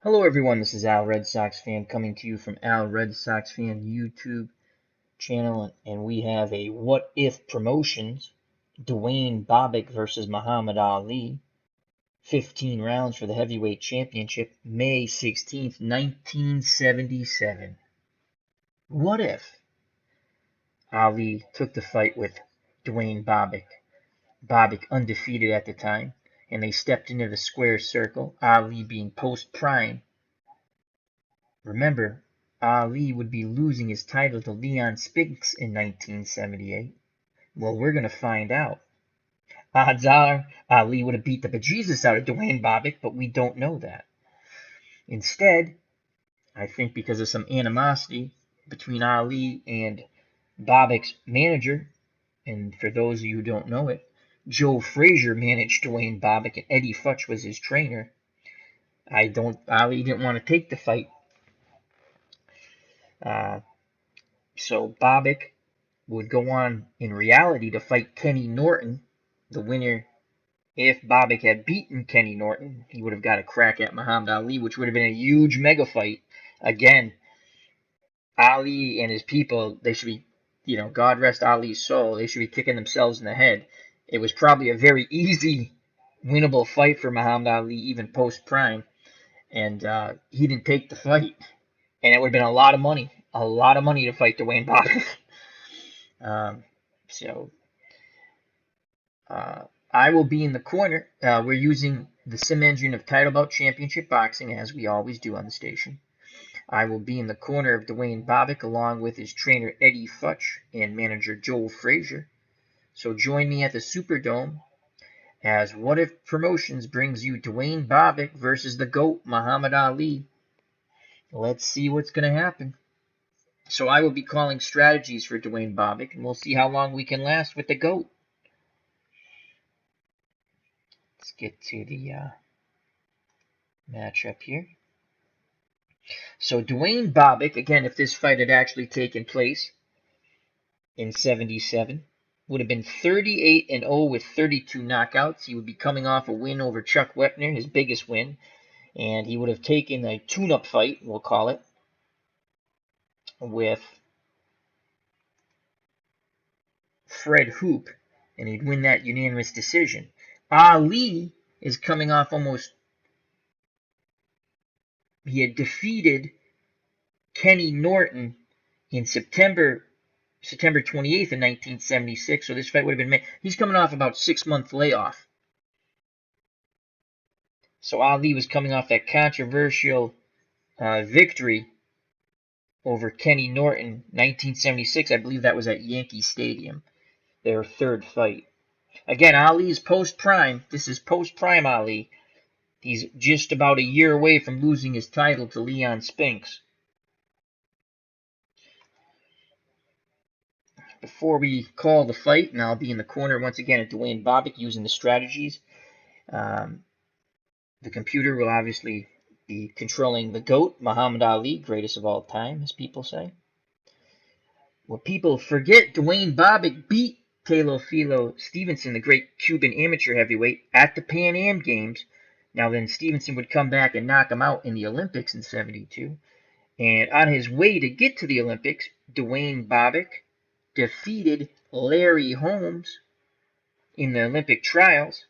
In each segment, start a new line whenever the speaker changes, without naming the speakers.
Hello everyone, this is Al Red Sox Fan coming to you from Al Red Sox Fan YouTube channel, and we have a What If Promotions, Dwayne Bobick versus Muhammad Ali, 15 rounds for the heavyweight championship, May 16th, 1977. What if Ali took the fight with Dwayne Bobick, Bobick undefeated at the time, and they stepped into the square circle, Ali being post-prime. Remember, Ali would be losing his title to Leon Spinks in 1978. Well, we're going to find out. Odds are Ali would have beat the bejesus out of Dwayne Bobick, but we don't know that. Instead, I think because of some animosity between Ali and Bobick's manager, and for those of you who don't know it, Joe Frazier managed Dwayne Bobick and Eddie Futch was his trainer. Ali didn't want to take the fight. So Bobick would go on in reality to fight Kenny Norton. The winner, if Bobick had beaten Kenny Norton, he would have got a crack at Muhammad Ali, which would have been a huge mega fight. Again, Ali and his people, they should be, God rest Ali's soul, they should be kicking themselves in the head. It was probably a very easy, winnable fight for Muhammad Ali, even post-prime, and he didn't take the fight. And it would have been a lot of money to fight Dwayne Bobick. So I will be in the corner. We're using the sim engine of Title Bout Championship Boxing, as we always do on the station. I will be in the corner of Dwayne Bobick along with his trainer Eddie Futch and manager Joel Frazier. So join me at the Superdome as What If Promotions brings you Dwayne Bobick versus the GOAT Muhammad Ali. Let's see what's going to happen. So I will be calling strategies for Dwayne Bobick, and we'll see how long we can last with the GOAT. Let's get to the matchup here. So Dwayne Bobick, again, if this fight had actually taken place in 77, would have been 38-0 with 32 knockouts. He would be coming off a win over Chuck Wepner, his biggest win, and he would have taken a tune-up fight, we'll call it, with Fred Hoop, and he'd win that unanimous decision. Ali is coming off he had defeated Kenny Norton in September 28th of 1976, so this fight would have been made. He's coming off about 6-month layoff. So Ali was coming off that controversial victory over Kenny Norton, 1976. I believe that was at Yankee Stadium, their third fight. Again, Ali is post-prime. This is post-prime Ali. He's just about a year away from losing his title to Leon Spinks. Before we call the fight, and I'll be in the corner once again at Dwayne Bobick using the strategies. The computer will obviously be controlling the GOAT, Muhammad Ali, greatest of all time, as people say. What people forget, Dwayne Bobick beat Teofilo Stevenson, the great Cuban amateur heavyweight, at the Pan Am Games. Now then, Stevenson would come back and knock him out in the Olympics in 72. And on his way to get to the Olympics, Dwayne Bobick defeated Larry Holmes in the Olympic trials.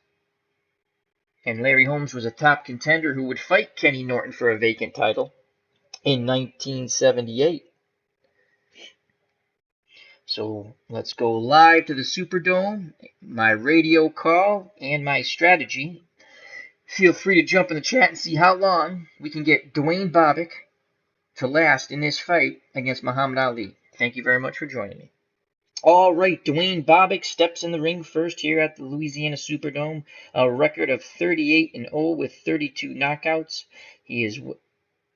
And Larry Holmes was a top contender who would fight Kenny Norton for a vacant title in 1978. So let's go live to the Superdome, my radio call, and my strategy. Feel free to jump in the chat and see how long we can get Dwayne Bobick to last in this fight against Muhammad Ali. Thank you very much for joining me. All right, Dwayne Bobick steps in the ring first here at the Louisiana Superdome. A record of 38-0 with 32 knockouts. He is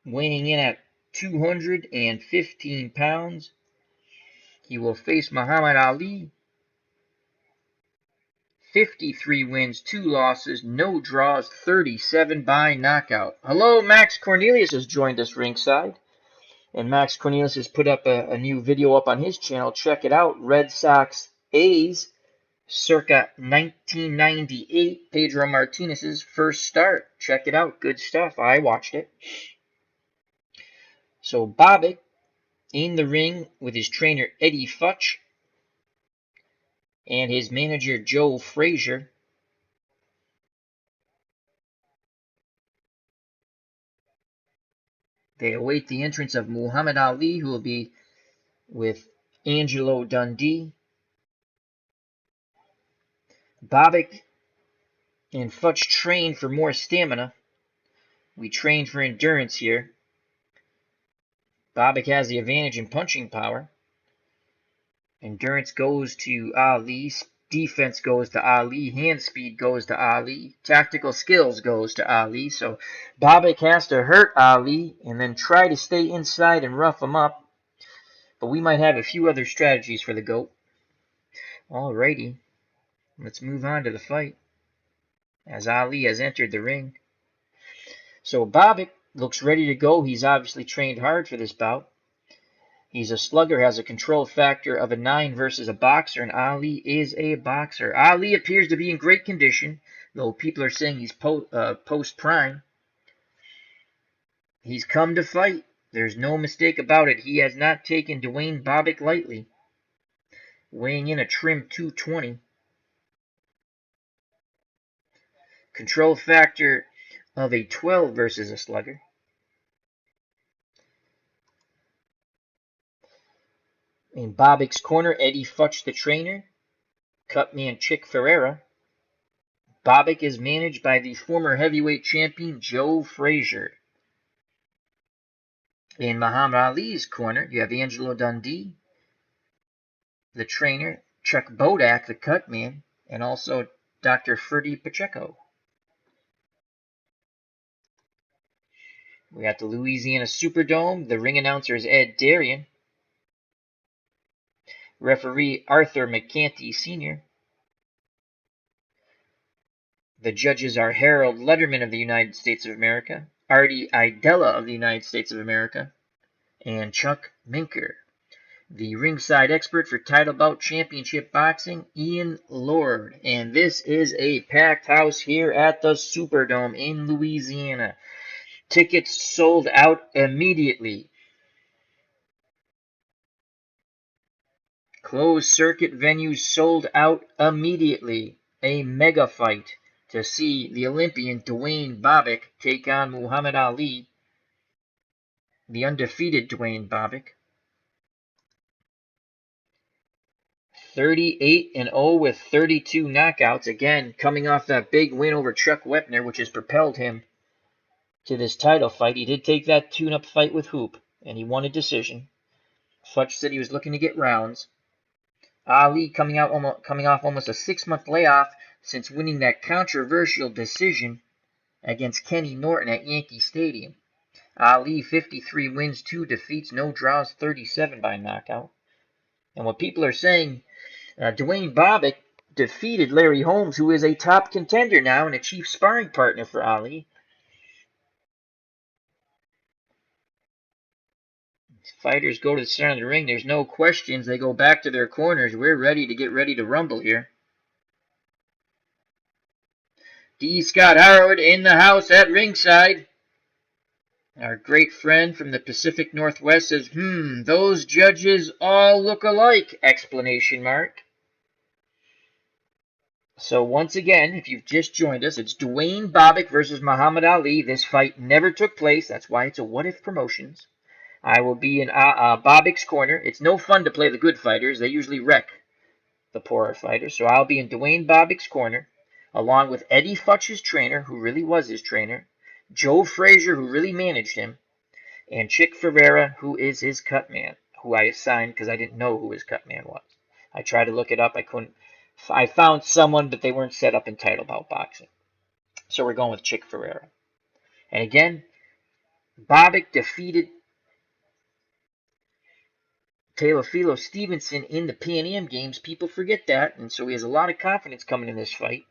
weighing in at 215 pounds. He will face Muhammad Ali. 53 wins, 2 losses, no draws, 37 by knockout. Hello, Max Cornelius has joined us ringside. And Max Cornelius has put up a new video up on his channel. Check it out. Red Sox A's, circa 1998. Pedro Martinez's first start. Check it out. Good stuff. I watched it. So Bobick in the ring with his trainer Eddie Futch and his manager Joe Frazier. They await the entrance of Muhammad Ali, who will be with Angelo Dundee. Bobick and Futch train for more stamina. We train for endurance here. Bobick has the advantage in punching power. Endurance goes to Ali. Defense goes to Ali. Hand speed goes to Ali. Tactical skills goes to Ali. So Bobick has to hurt Ali and then try to stay inside and rough him up. But we might have a few other strategies for the GOAT. Alrighty. Let's move on to the fight, as Ali has entered the ring. So Bobick looks ready to go. He's obviously trained hard for this bout. He's a slugger, has a control factor of a 9 versus a boxer, and Ali is a boxer. Ali appears to be in great condition, though people are saying he's post-prime. He's come to fight. There's no mistake about it. He has not taken Dwayne Bobick lightly. Weighing in a trim 220. Control factor of a 12 versus a slugger. In Bobick's corner, Eddie Futch, the trainer. Cutman Chick Ferreira. Bobick is managed by the former heavyweight champion Joe Frazier. In Muhammad Ali's corner, you have Angelo Dundee, the trainer, Chuck Bodak, the cutman, and also Dr. Ferdy Pacheco. We got the Louisiana Superdome. The ring announcer is Ed Darian. Referee Arthur Mercanti Sr. The judges are Harold Letterman of the United States of America, Artie Idella of the United States of America, and Chuck Minker. The ringside expert for title bout championship boxing, Ian Lord. And this is a packed house here at the Superdome in Louisiana. Tickets sold out immediately. Closed circuit venues sold out immediately. A mega fight to see the Olympian Dwayne Bobick take on Muhammad Ali, the undefeated Dwayne Bobick. 38-0 with 32 knockouts. Again, coming off that big win over Chuck Wepner, which has propelled him to this title fight. He did take that tune-up fight with Hoop, and he won a decision. Futch said he was looking to get rounds. Ali coming off almost a 6-month layoff since winning that controversial decision against Kenny Norton at Yankee Stadium. Ali, 53 wins, 2 defeats, no draws, 37 by knockout. And what people are saying, Dwayne Bobick defeated Larry Holmes, who is a top contender now and a chief sparring partner for Ali. Fighters go to the center of the ring. There's no questions. They go back to their corners. We're ready to get ready to rumble here. D. Scott Howard in the house at ringside. Our great friend from the Pacific Northwest says, those judges all look alike, exclamation mark. So once again, if you've just joined us, it's Dwayne Bobick versus Muhammad Ali. This fight never took place. That's why it's a What If Promotions. I will be in Bobick's corner. It's no fun to play the good fighters. They usually wreck the poorer fighters. So I'll be in Dwayne Bobick's corner, along with Eddie Futch's trainer, who really was his trainer, Joe Frazier, who really managed him, and Chick Ferreira, who is his cut man, who I assigned because I didn't know who his cut man was. I tried to look it up. I couldn't. I found someone, but they weren't set up in title bout boxing. So we're going with Chick Ferreira. And again, Bobick defeated Teofilo Stevenson in the Pan Am games. People forget that, and so he has a lot of confidence coming in this fight.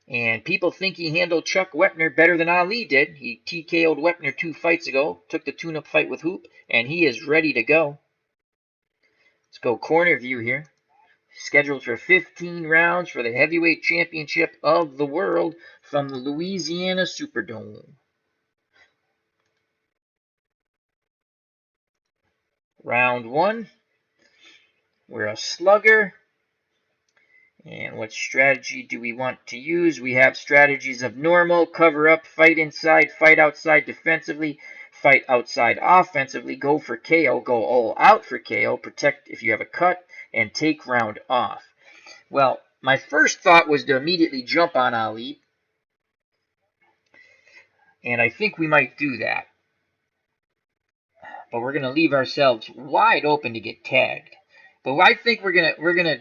And people think he handled Chuck Wepner better than Ali did. He TKO'd Wepner 2 fights ago, took the tune-up fight with Hoop, and he is ready to go. Let's go corner view here. Scheduled for 15 rounds for the heavyweight championship of the world from the Louisiana Superdome. Round 1. We're a slugger. And what strategy do we want to use? We have strategies of normal, cover up, fight inside, fight outside defensively, fight outside offensively, go for KO, go all out for KO, protect if you have a cut, and take round off. Well, my first thought was to immediately jump on Ali, and I think we might do that. But we're going to leave ourselves wide open to get tagged. But I think we're gonna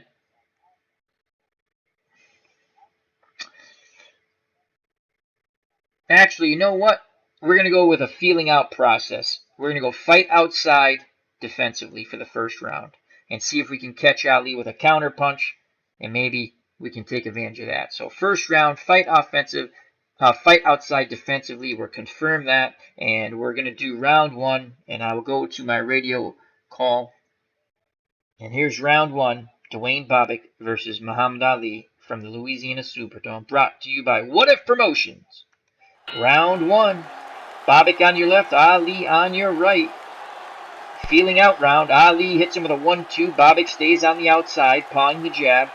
actually, you know what? We're going to go with a feeling out process. We're going to go fight outside defensively for the first round and see if we can catch Ali with a counter punch, and maybe we can take advantage of that. So first round, fight offensive, fight outside defensively. We're confirmed that, and we're going to do round 1, and I will go to my radio call. And here's round 1, Dwayne Bobick versus Muhammad Ali from the Louisiana Superdome, brought to you by What If Promotions. Round 1, Bobick on your left, Ali on your right. Feeling out round, Ali hits him with a 1-2. Bobick stays on the outside, pawing the jab.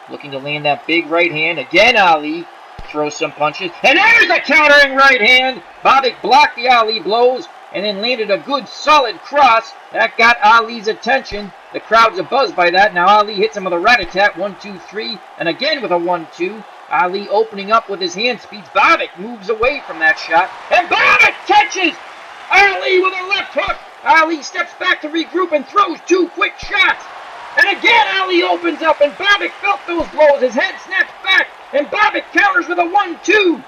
Looking to land that big right hand. Again, Ali throws some punches. And there's a countering right hand. Bobick blocked the Ali blows and then landed a good solid cross. That got Ali's attention. The crowd's abuzz by that. Now Ali hits him with a rat-a-tat. 1-2-3. And again with a 1-2. Ali opening up with his hand speeds. Bobick moves away from that shot. And Bobick catches Ali with a left hook. Ali steps back to regroup and throws 2 quick shots. And again Ali opens up and Bobick felt those blows. His head snaps back and Bobick counters with a 1-2.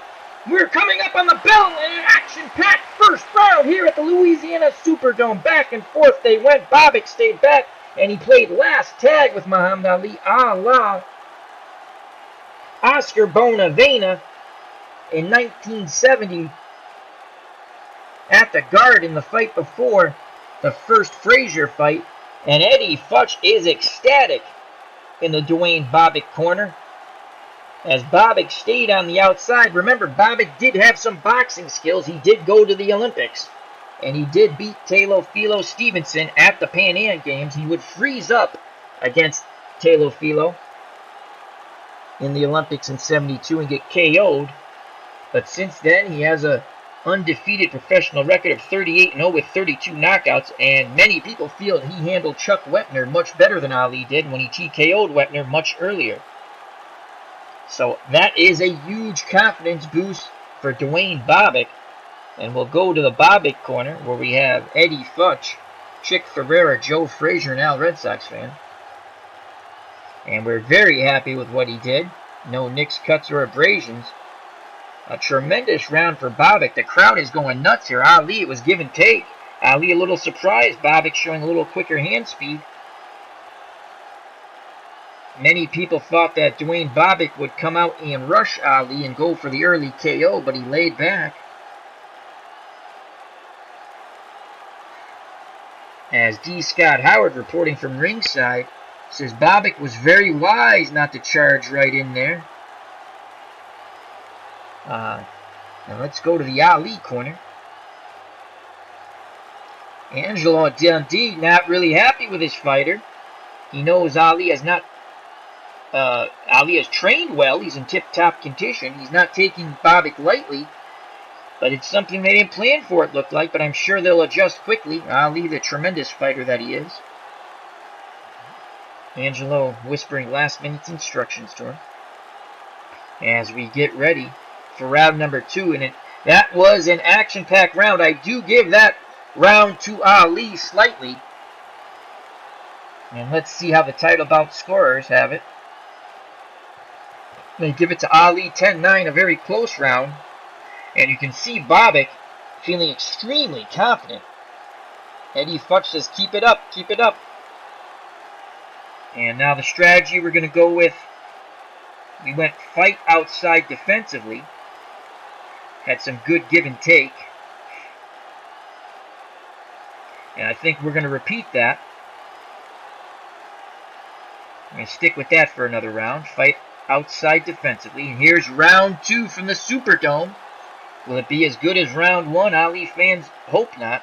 We're coming up on the bell in an action-packed first round here at the Louisiana Superdome. Back and forth they went. Bobick stayed back and he played last tag with Muhammad Ali a la Oscar Bonavena in 1970 at the guard in the fight before the first Frazier fight. And Eddie Futch is ecstatic in the Dwayne Bobick corner as Bobick stayed on the outside. Remember, Bobick did have some boxing skills. He did go to the Olympics, and he did beat Teofilo Stevenson at the Pan Am Games. He would freeze up against Teofilo in the Olympics in 72 and get KO'd. But since then, he has a undefeated professional record of 38-0 with 32 knockouts, and many people feel that he handled Chuck Wepner much better than Ali did when he TKO'd Wepner much earlier. So that is a huge confidence boost for Dwayne Bobick. And we'll go to the Bobick corner where we have Eddie Futch, Chick Ferreira, Joe Frazier, and Al Red Sox fan. And we're very happy with what he did. No nicks, cuts, or abrasions. A tremendous round for Bobick. The crowd is going nuts here. Ali, it was give and take. Ali a little surprised. Bobick showing a little quicker hand speed. Many people thought that Dwayne Bobick would come out and rush Ali and go for the early KO, but he laid back. As D. Scott Howard reporting from ringside says Bobick was very wise not to charge right in there. Now let's go to the Ali corner. Angelo Dundee not really happy with his fighter. He knows Ali has trained well. He's in tip-top condition. He's not taking Bobick lightly, but it's something they didn't plan for, it looked like, but I'm sure they'll adjust quickly. Ali, the tremendous fighter that he is. Angelo whispering last-minute instructions to him as we get ready for round number 2, and that was an action-packed round. I do give that round to Ali slightly. And let's see how the title bout scorers have it. They give it to Ali 10-9, a very close round. And you can see Bobick feeling extremely confident. Eddie Futch says, keep it up, keep it up. And now the strategy we're going to go with, we went fight outside defensively. Had some good give and take. And I think we're going to repeat that. I'm going to stick with that for another round. Fight outside defensively. And here's round 2 from the Superdome. Will it be as good as round 1? Ali fans hope not.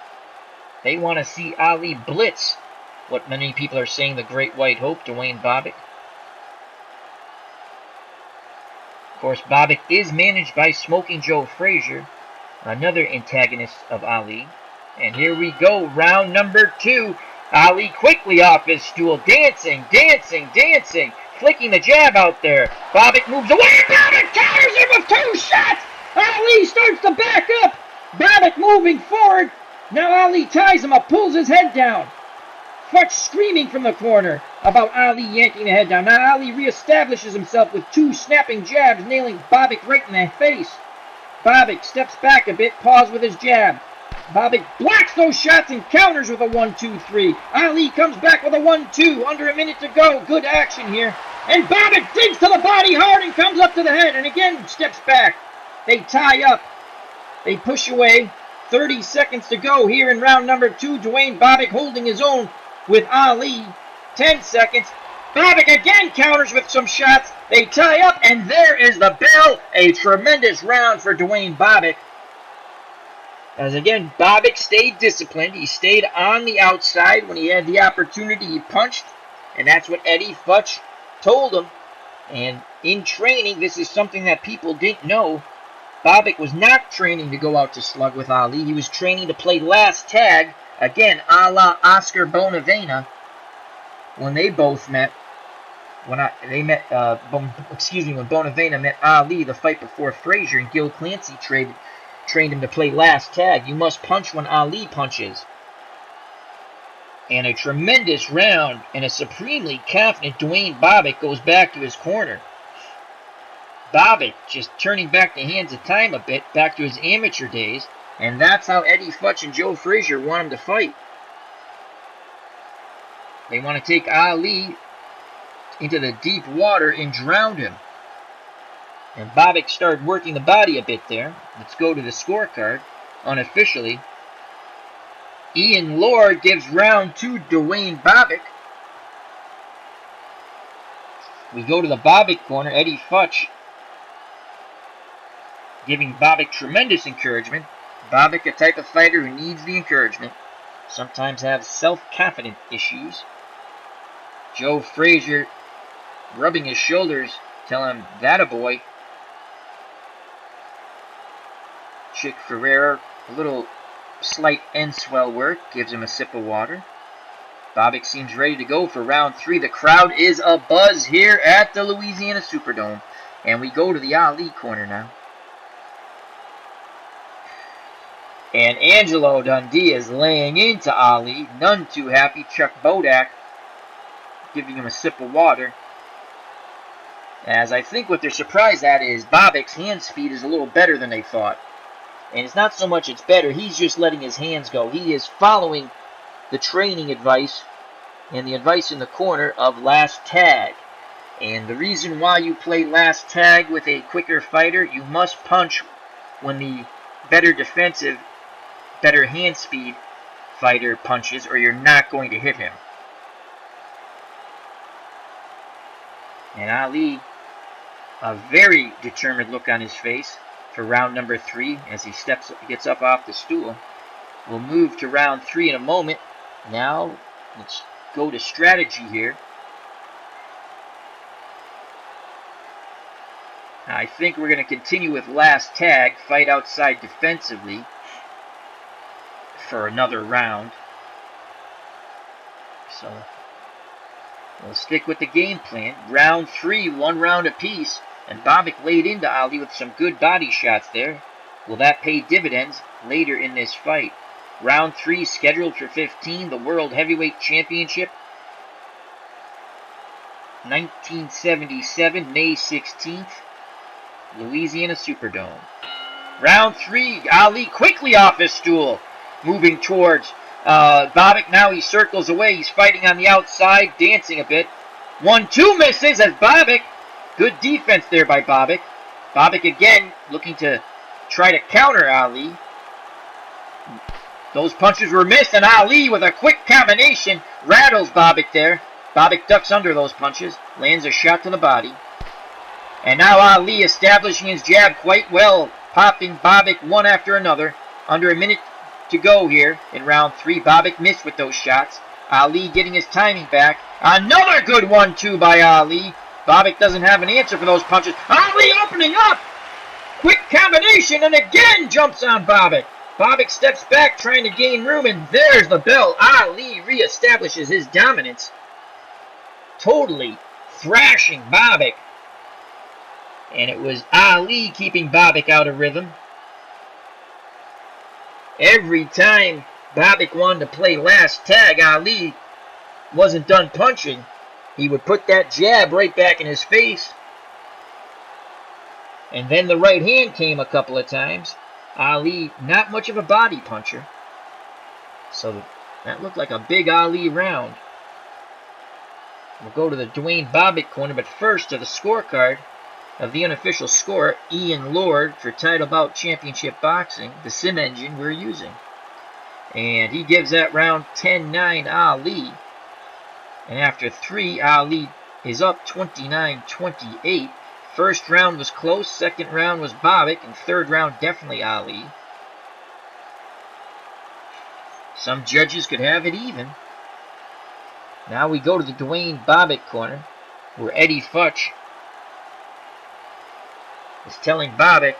They want to see Ali blitz what many people are saying the Great White Hope, Duane Bobick. Of course, Bobick is managed by Smoking Joe Frazier, another antagonist of Ali. And here we go, round number 2. Ali quickly off his stool, dancing, flicking the jab out there. Bobick moves away, Bobick counters him with 2 shots! Ali starts to back up! Bobick moving forward. Now Ali ties him up, pulls his head down. Futch screaming from the corner about Ali yanking the head down. Now Ali reestablishes himself with 2 snapping jabs, nailing Bobick right in the face. Bobick steps back a bit, paws with his jab. Bobick blocks those shots and counters with a 1-2-3. Ali comes back with a 1-2. Under a minute to go. Good action here. And Bobick digs to the body hard and comes up to the head. And again steps back. They tie up. They push away. 30 seconds to go here in round number 2. Duane Bobick holding his own with Ali. 10 seconds. Bobick again counters with some shots. They tie up. And there is the bell. A tremendous round for Duane Bobick. As again, Bobick stayed disciplined. He stayed on the outside. When he had the opportunity, he punched. And that's what Eddie Futch told him. And in training, this is something that people didn't know. Bobick was not training to go out to slug with Ali. He was training to play last tag. Again, a la Oscar Bonavena. When they both met. When Bonavena met Ali the fight before Frazier, and Gil Clancy trained him to play last tag. You must punch when Ali punches. And a tremendous round, and a supremely confident Duane Bobick goes back to his corner. Bobick just turning back the hands of time a bit, back to his amateur days, and that's how Eddie Futch and Joe Frazier want him to fight. They want to take Ali into the deep water and drown him. And Bobick started working the body a bit there. Let's go to the scorecard. Unofficially, Ian Lord gives round 2 Duane Bobick. We go to the Bobick corner. Eddie Futch giving Bobick tremendous encouragement. Bobick, a type of fighter who needs the encouragement. Sometimes have self-confidence issues. Joe Frazier rubbing his shoulders, telling him, that a boy. Chick Ferreira, a little slight end swell work, gives him a sip of water. Bobick seems ready to go for round 3. The crowd is abuzz here at the Louisiana Superdome. And we go to the Ali corner now. And Angelo Dundee is laying into Ali. None too happy. Chuck Bodak giving him a sip of water. As I think what they're surprised at is Bobick's hand speed is a little better than they thought. And it's not so much it's better, he's just letting his hands go. He is following the training advice and the advice in the corner of last tag. And the reason why you play last tag with a quicker fighter, you must punch when the better defensive, better hand speed fighter punches, or you're not going to hit him. And Ali, a very determined look on his face for round number 3 as he gets up off the stool. We'll move to round 3 in a moment. Now, let's go to strategy here. I think we're going to continue with last tag, fight outside defensively for another round. So, we'll stick with the game plan. Round 3, 1 round apiece. And Bobick laid into Ali with some good body shots there. Will that pay dividends later in this fight? Round 3 scheduled for 15, the World Heavyweight Championship. 1977, May 16th, Louisiana Superdome. Round 3, Ali quickly off his stool, moving towards Bobick. Now he circles away. He's fighting on the outside, dancing a bit. 1-2 misses as Bobak. Good defense there by Bobak. Bobak again looking to try to counter Olli. Those punches were missed, and Olli with a quick combination rattles Bobak there. Bobak ducks under those punches, lands a shot to the body. And now Olli establishing his jab quite well, popping Bobak one after another. Under a minute to go here in round 3. Bobak missed with those shots. Olli getting his timing back. Another good 1-2 by Olli. Bobak doesn't have an answer for those punches. Olli opening up! Quick combination, and again jumps on Bobak. Bobak steps back trying to gain room, and there's the bell. Olli reestablishes his dominance. Totally thrashing Bobak. And it was Olli keeping Bobak out of rhythm. Every time Bobak wanted to play last tag, Olli wasn't done punching. He would put that jab right back in his face. And then the right hand came a couple of times. Olli, not much of a body puncher. So that looked like a big Olli round. We'll go to the Duane Bobick corner, but first to the scorecard of the unofficial score. Ian Lord for Title Bout Championship Boxing, the sim engine we're using. And he gives that round 10-9 Olli. And after 3, Olli is up 29-28. First round was close, second round was Bobick, and third round definitely Olli. Some judges could have it even. Now we go to the Duane Bobick corner, where Eddie Futch is telling Bobick,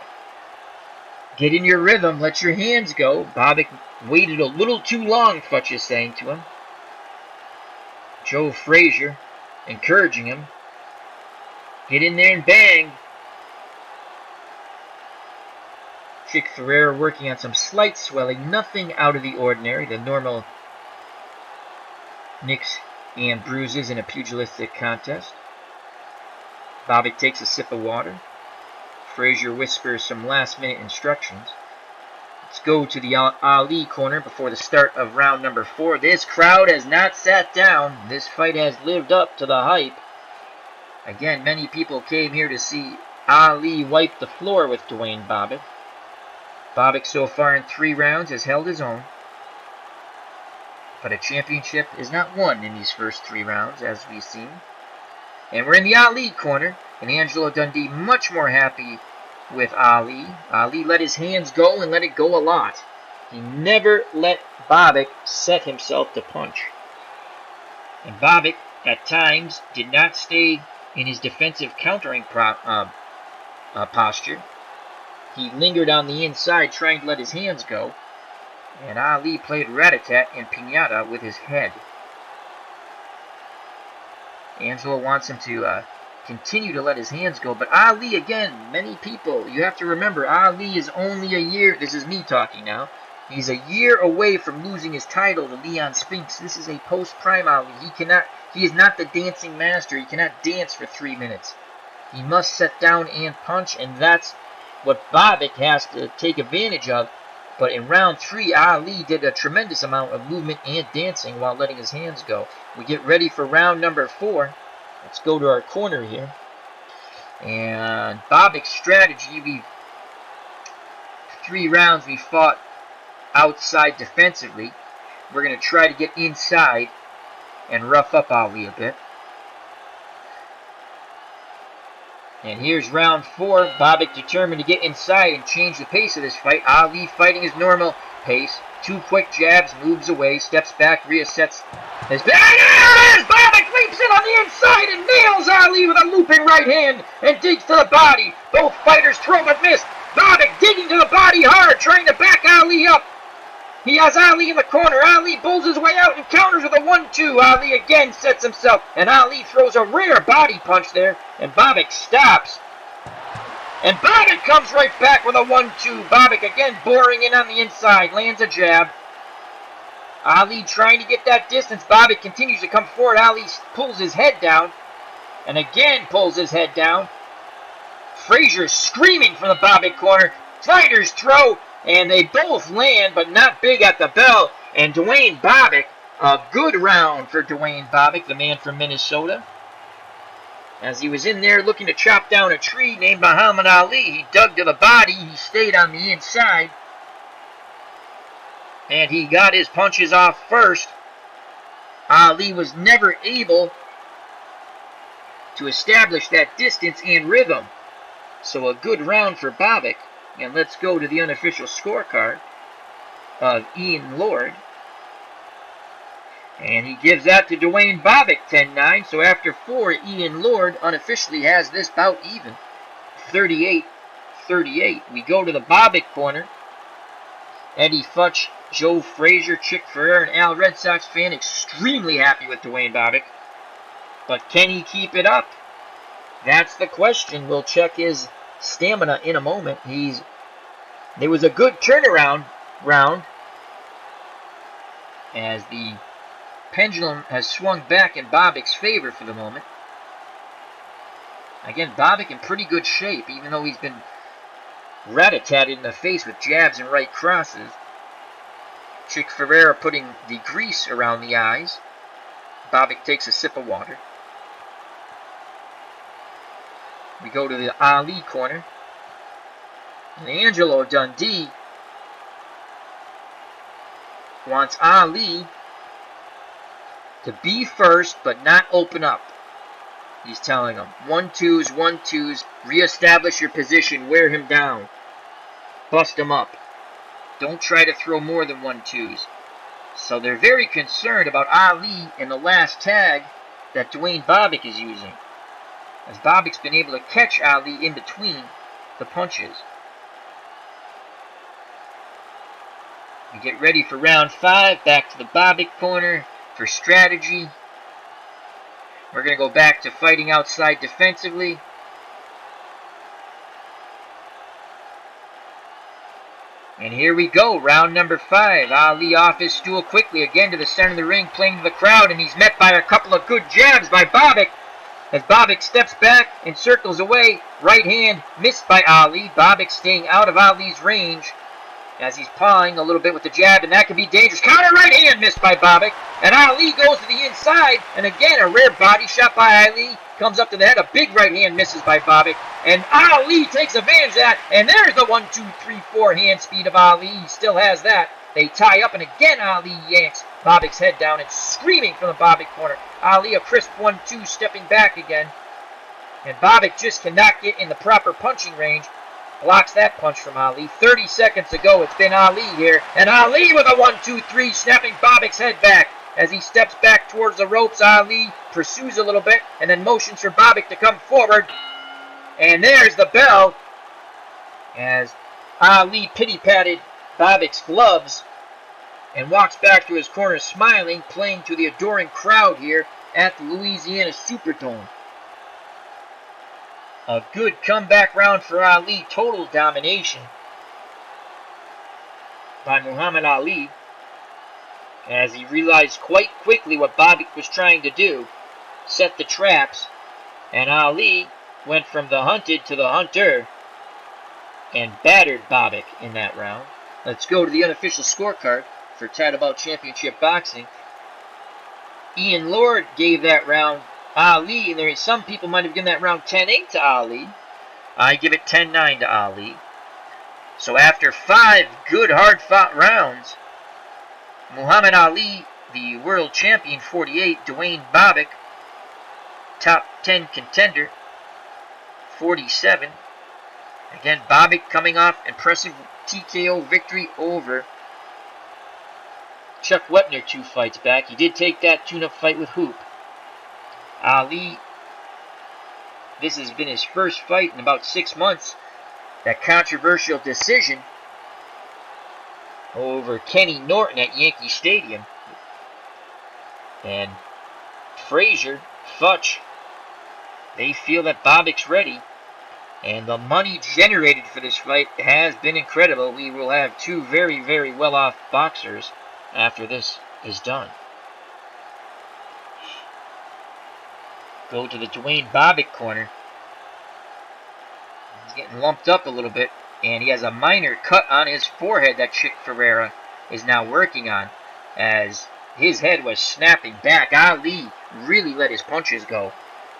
get in your rhythm, let your hands go. Bobick waited a little too long, Futch is saying to him. Joe Frazier encouraging him. Get in there and bang. Chick Ferreira working on some slight swelling, nothing out of the ordinary, the normal nicks and bruises in a pugilistic contest. Bobick takes a sip of water. Frazier whispers some last-minute instructions. Let's go to the Olli corner before the start of round number 4. This crowd has not sat down. This fight has lived up to the hype. Again, many people came here to see Olli wipe the floor with Duane Bobick. Bobick so far in 3 rounds has held his own. But a championship is not won in these first 3 rounds, as we've seen. And we're in the Olli corner, and Angelo Dundee much more happy with Olli. Olli let his hands go and let it go a lot. He never let Bobick set himself to punch. And Bobick, at times, did not stay in his defensive countering posture. He lingered on the inside trying to let his hands go. And Olli played rat-a-tat and piñata with his head. Angelo wants him to continue to let his hands go. But Olli, again, many people, you have to remember, Olli is only a year, this is me talking now, he's a year away from losing his title to Leon Spinks. This is a post-prime Olli. He is not the dancing master. He cannot dance for 3 minutes. He must set down and punch, and that's what Bobick has to take advantage of. But in round 3, Olli did a tremendous amount of movement and dancing while letting his hands go. We get ready for round number 4. Let's go to our corner here. And Bobick's strategy, 3 rounds we fought outside defensively. We're going to try to get inside and rough up Olli a bit. And here's round 4. Bobick determined to get inside and change the pace of this fight. Olli fighting his normal pace. 2 quick jabs, moves away, steps back, reassets his... There it is! Bobick leaps in on the inside and nails Olli with a looping right hand and digs to the body. Both fighters throw but miss. Bobick digging to the body hard, trying to back Olli up. He has Olli in the corner. Olli pulls his way out and counters with a 1-2. Olli again sets himself, and Olli throws a rare body punch there, and Bobick stops. And Bobick comes right back with a 1-2. Bobick again boring in on the inside, lands a jab. Olli trying to get that distance. Bobick continues to come forward. Olli pulls his head down, and again pulls his head down. Frazier screaming from the Bobick corner. Fighters throw. And they both land, but not big at the bell. And Duane Bobick, a good round for Duane Bobick, the man from Minnesota. As he was in there looking to chop down a tree named Muhammad Ali, he dug to the body. He stayed on the inside. And he got his punches off first. Ali was never able to establish that distance and rhythm. So a good round for Bobick. And let's go to the unofficial scorecard of Ian Lord. And he gives that to Dwayne Bobick, 10-9. So after 4, Ian Lord unofficially has this bout even. 38-38. We go to the Bobick corner. Eddie Futch, Joe Frazier, Chick Ferrer, and Al Red Sox fan extremely happy with Dwayne Bobick. But can he keep it up? That's the question. We'll check his stamina in a moment. There was a good turnaround round as the pendulum has swung back in Bobick's favor for the moment. Again, Bobick in pretty good shape, even though he's been rat-a-tatted in the face with jabs and right crosses. Chick Ferrer putting the grease around the eyes. Bobick takes a sip of water. We go to the Ali corner. And Angelo Dundee wants Ali to be first, but not open up. He's telling him, 1-2s, 1-2s, reestablish your position, wear him down, bust him up. Don't try to throw more than 1-2s. So they're very concerned about Ali in the last tag that Dwayne Bobick is using, as Bobick's been able to catch Ali in between the punches. We get ready for round 5, back to the Bobick corner for strategy. We're going to go back to fighting outside defensively. And here we go, round number 5. Ali off his stool quickly, again to the center of the ring, playing to the crowd, and he's met by a couple of good jabs by Bobick. As Bobick steps back and circles away, right hand missed by Ali. Bobick staying out of Ali's range as he's pawing a little bit with the jab, and that could be dangerous. Counter right hand missed by Bobick, and Ali goes to the inside, and again a rare body shot by Ali comes up to the head. A big right hand misses by Bobick, and Ali takes advantage of that, and there's the 1, 2, 3, 4 hand speed of Ali. He still has that. They tie up, and again Ali yanks Bobick's head down and screaming from the Bobick corner. Ali a crisp 1-2, stepping back again, and Bobick just cannot get in the proper punching range. Blocks that punch from Ali. 30 seconds ago, it's been Ali here. And Ali with a 1-2-3, snapping Bobick's head back. As he steps back towards the ropes, Ali pursues a little bit and then motions for Bobick to come forward. And there's the bell as Ali pity-patted Bobick's gloves and walks back to his corner smiling, playing to the adoring crowd here at the Louisiana Superdome. A good comeback round for Ali. Total domination by Muhammad Ali, as he realized quite quickly what Bobick was trying to do, set the traps, and Ali went from the hunted to the hunter and battered Bobick in that round. Let's go to the unofficial scorecard for Title Bout Championship Boxing. Ian Lord gave that round Ali, and there some people might have given that round 10-8 to Ali. I give it 10-9 to Ali. So after 5 good hard-fought rounds, Muhammad Ali, the world champion, 48, Dwayne Bobick, top 10 contender, 47. Again, Bobick coming off impressive TKO victory over Chuck Wepner 2 fights back. He did take that tune-up fight with Hoop. Ali, this has been his first fight in about 6 months. That controversial decision over Kenny Norton at Yankee Stadium. And Frazier, Futch, they feel that Bobick's ready. And the money generated for this fight has been incredible. We will have 2 very, very well-off boxers after this is done. Go to the Dwayne Bobick corner. He's getting lumped up a little bit, and he has a minor cut on his forehead that Chick Ferrer is now working on, as his head was snapping back. Ali really let his punches go.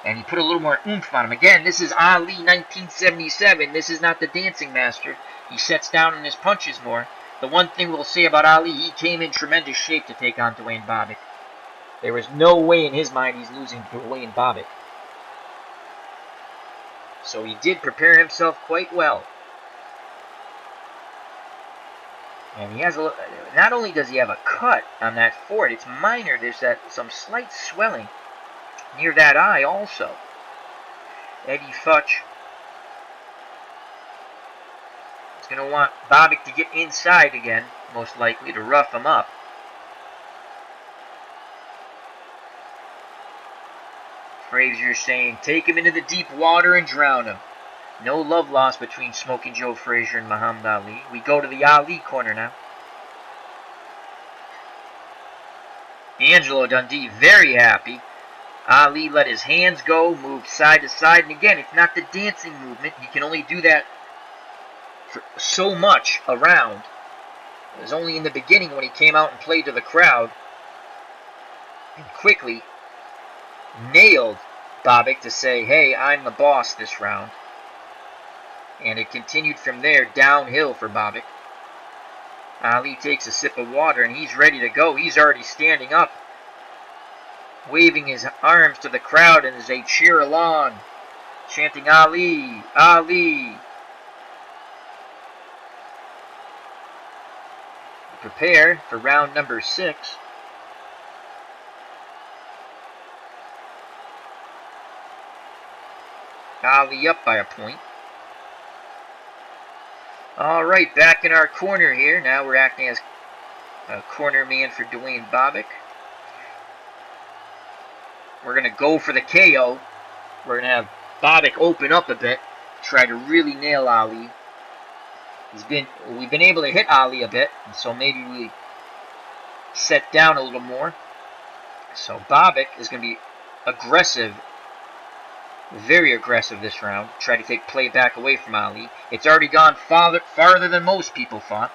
And he put a little more oomph on him. Again, this is Ali 1977. This is not the dancing master. He sets down in his punches more. The one thing we'll say about Ali, he came in tremendous shape to take on Duane Bobick. There was no way in his mind he's losing to Duane Bobick. So he did prepare himself quite well. And he has not only does he have a cut on that forehead, it's minor. There's some slight swelling near that eye also. Eddie Futch is going to want Bobick to get inside again, most likely, to rough him up. Frazier saying, take him into the deep water and drown him. No love lost between Smoking Joe Frazier and Muhammad Ali. We go to the Ali corner now. Angelo Dundee very happy. Ali let his hands go, moved side to side. And again, it's not the dancing movement. He can only do that for so much around. It was only in the beginning when he came out and played to the crowd. And quickly nailed Bobick to say, hey, I'm the boss this round. And it continued from there downhill for Bobick. Ali takes a sip of water and he's ready to go. He's already standing up, waving his arms to the crowd as they cheer along, chanting Ali, Ali. Prepare for round number 6. Ali up by a point. Alright, back in our corner here. Now we're acting as a corner man for Duane Bobick. We're going to go for the KO. We're going to have Bobick open up a bit, try to really nail Ali. We've been able to hit Ali a bit, so maybe we set down a little more. So Bobick is going to be aggressive, very aggressive this round. Try to take play back away from Ali. It's already gone farther than most people thought.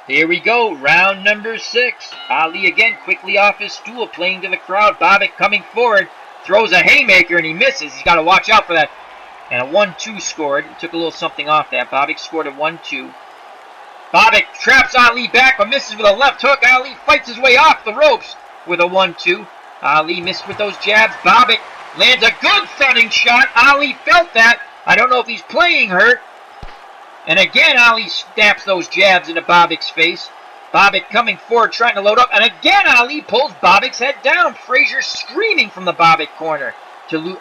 Here we go, round number 6. Ali again quickly off his stool, playing to the crowd. Bobick coming forward, throws a haymaker and he misses. He's got to watch out for that. And a 1-2 scored. He took a little something off that. Bobick scored a 1-2. Bobick traps Ali back but misses with a left hook. Ali fights his way off the ropes with a 1-2. Ali missed with those jabs. Bobick lands a good thudding shot. Ali felt that. I don't know if he's playing hurt. And again, Ali snaps those jabs into Bobick's face. Bobick coming forward, trying to load up. And again, Ali pulls Bobick's head down. Frazier screaming from the Bobick corner to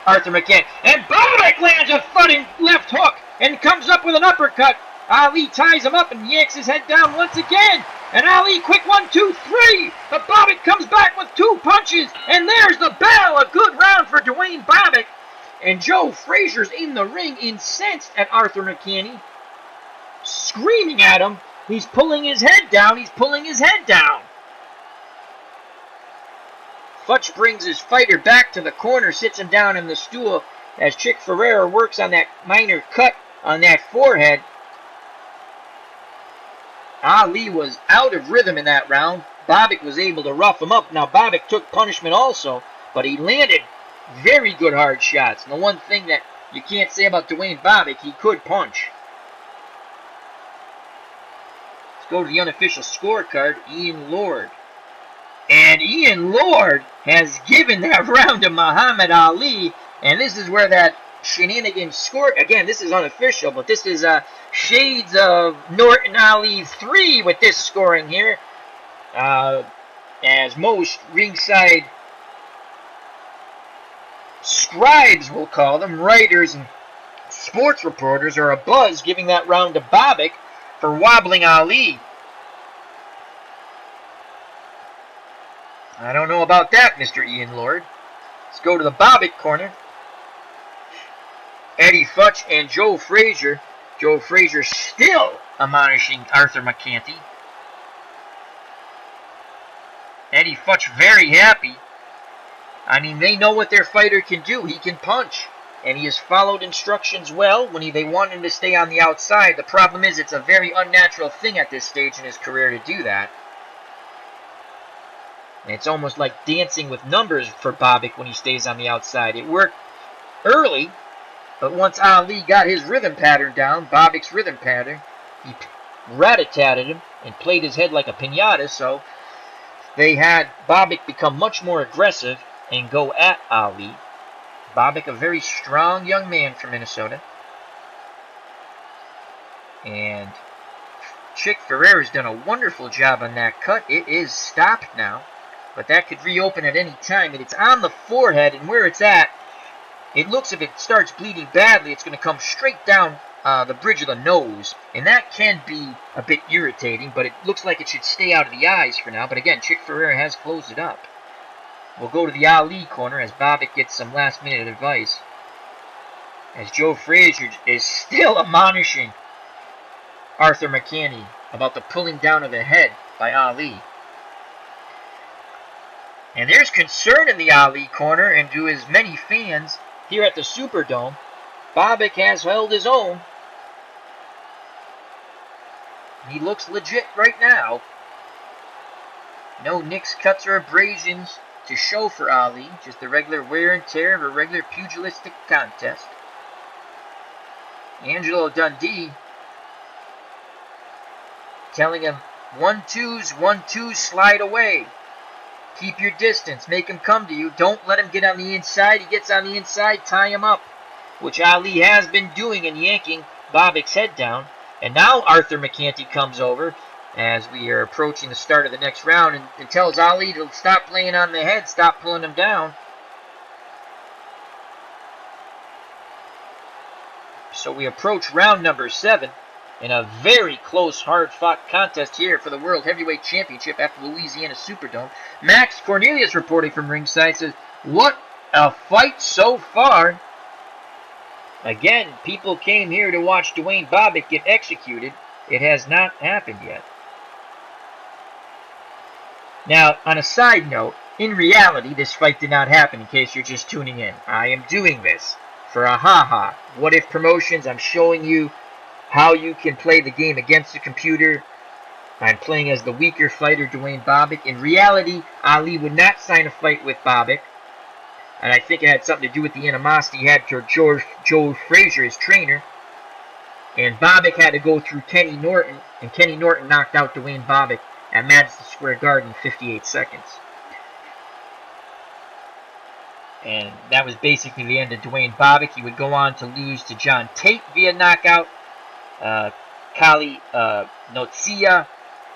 Arthur McCann. And Bobick lands a thudding left hook and comes up with an uppercut. Ali ties him up and yanks his head down once again. And Ali, quick 1, 2, 3. But Bobick comes back with 2 punches. And there's the bell. A good round for Duane Bobick. And Joe Frazier's in the ring, incensed at Arthur McCann, screaming at him. He's pulling his head down. He's pulling his head down. Futch brings his fighter back to the corner, sits him down in the stool as Chick Ferreira works on that minor cut on that forehead. Ali was out of rhythm in that round. Bobick was able to rough him up. Now Bobick took punishment also, but he landed very good hard shots. And the one thing that you can't say about Duane Bobick, he could punch. Let's go to the unofficial scorecard, Ian Lord. And Ian Lord has given that round to Muhammad Ali. And this is where that shenanigans score. Again, this is unofficial, but this is shades of Norton Ali 3 with this scoring here. As most ringside scribes, we'll call them, writers and sports reporters, are abuzz giving that round to Bobick for wobbling Ali. I don't know about that, Mr. Ian Lord. Let's go to the Bobick corner. Eddie Futch and Joe Frazier. Joe Frazier still admonishing Arthur McCanty. Eddie Futch very happy. I mean, they know what their fighter can do. He can punch. And he has followed instructions well when they want him to stay on the outside. The problem is it's a very unnatural thing at this stage in his career to do that. And it's almost like dancing with numbers for Bobick when he stays on the outside. It worked early, but once Olli got his rhythm pattern down, Bobick's rhythm pattern, he rat-a-tatted him and played his head like a piñata, so they had Bobick become much more aggressive and go at Olli. Bobick, a very strong young man from Minnesota. And Chick Ferrera's done a wonderful job on that cut. It is stopped now, but that could reopen at any time. And it's on the forehead, and where it's at, it looks if it starts bleeding badly, it's going to come straight down the bridge of the nose. And that can be a bit irritating, but it looks like it should stay out of the eyes for now. But again, Chick Ferrera has closed it up. We'll go to the Olli corner as Bobick gets some last-minute advice. As Joe Frazier is still admonishing Arthur Mercanti about the pulling down of the head by Olli. And there's concern in the Olli corner, and to his many fans here at the Superdome, Bobick has held his own. He looks legit right now. No nicks, cuts, or abrasions to show for Olli, just the regular wear and tear of a regular pugilistic contest. Angelo Dundee telling him, 1-2s, 1-2s, slide away. Keep your distance, make him come to you. Don't let him get on the inside. He gets on the inside, tie him up, which Olli has been doing and yanking Bobick's head down. And now Arthur Mercanti comes over as we are approaching the start of the next round and tells Olli to stop playing on the head, stop pulling him down. So we approach round number 7 in a very close, hard-fought contest here for the World Heavyweight Championship at the Louisiana Superdome. Max Cornelius reporting from ringside says, what a fight so far. Again, people came here to watch Dwayne Bobick get executed. It has not happened yet. Now, on a side note, in reality, this fight did not happen in case you're just tuning in. I am doing this for a ha-ha. What If Promotions, I'm showing you how you can play the game against the computer. I'm playing as the weaker fighter, Dwayne Bobick. In reality, Olli would not sign a fight with Bobick. And I think it had something to do with the animosity he had toward Joe Frazier, his trainer. And Bobick had to go through Kenny Norton, and Kenny Norton knocked out Dwayne Bobick at Madison Square Garden in 58 seconds. And that was basically the end of Dwayne Bobick. He would go on to lose to John Tate via knockout. Kali Notsia,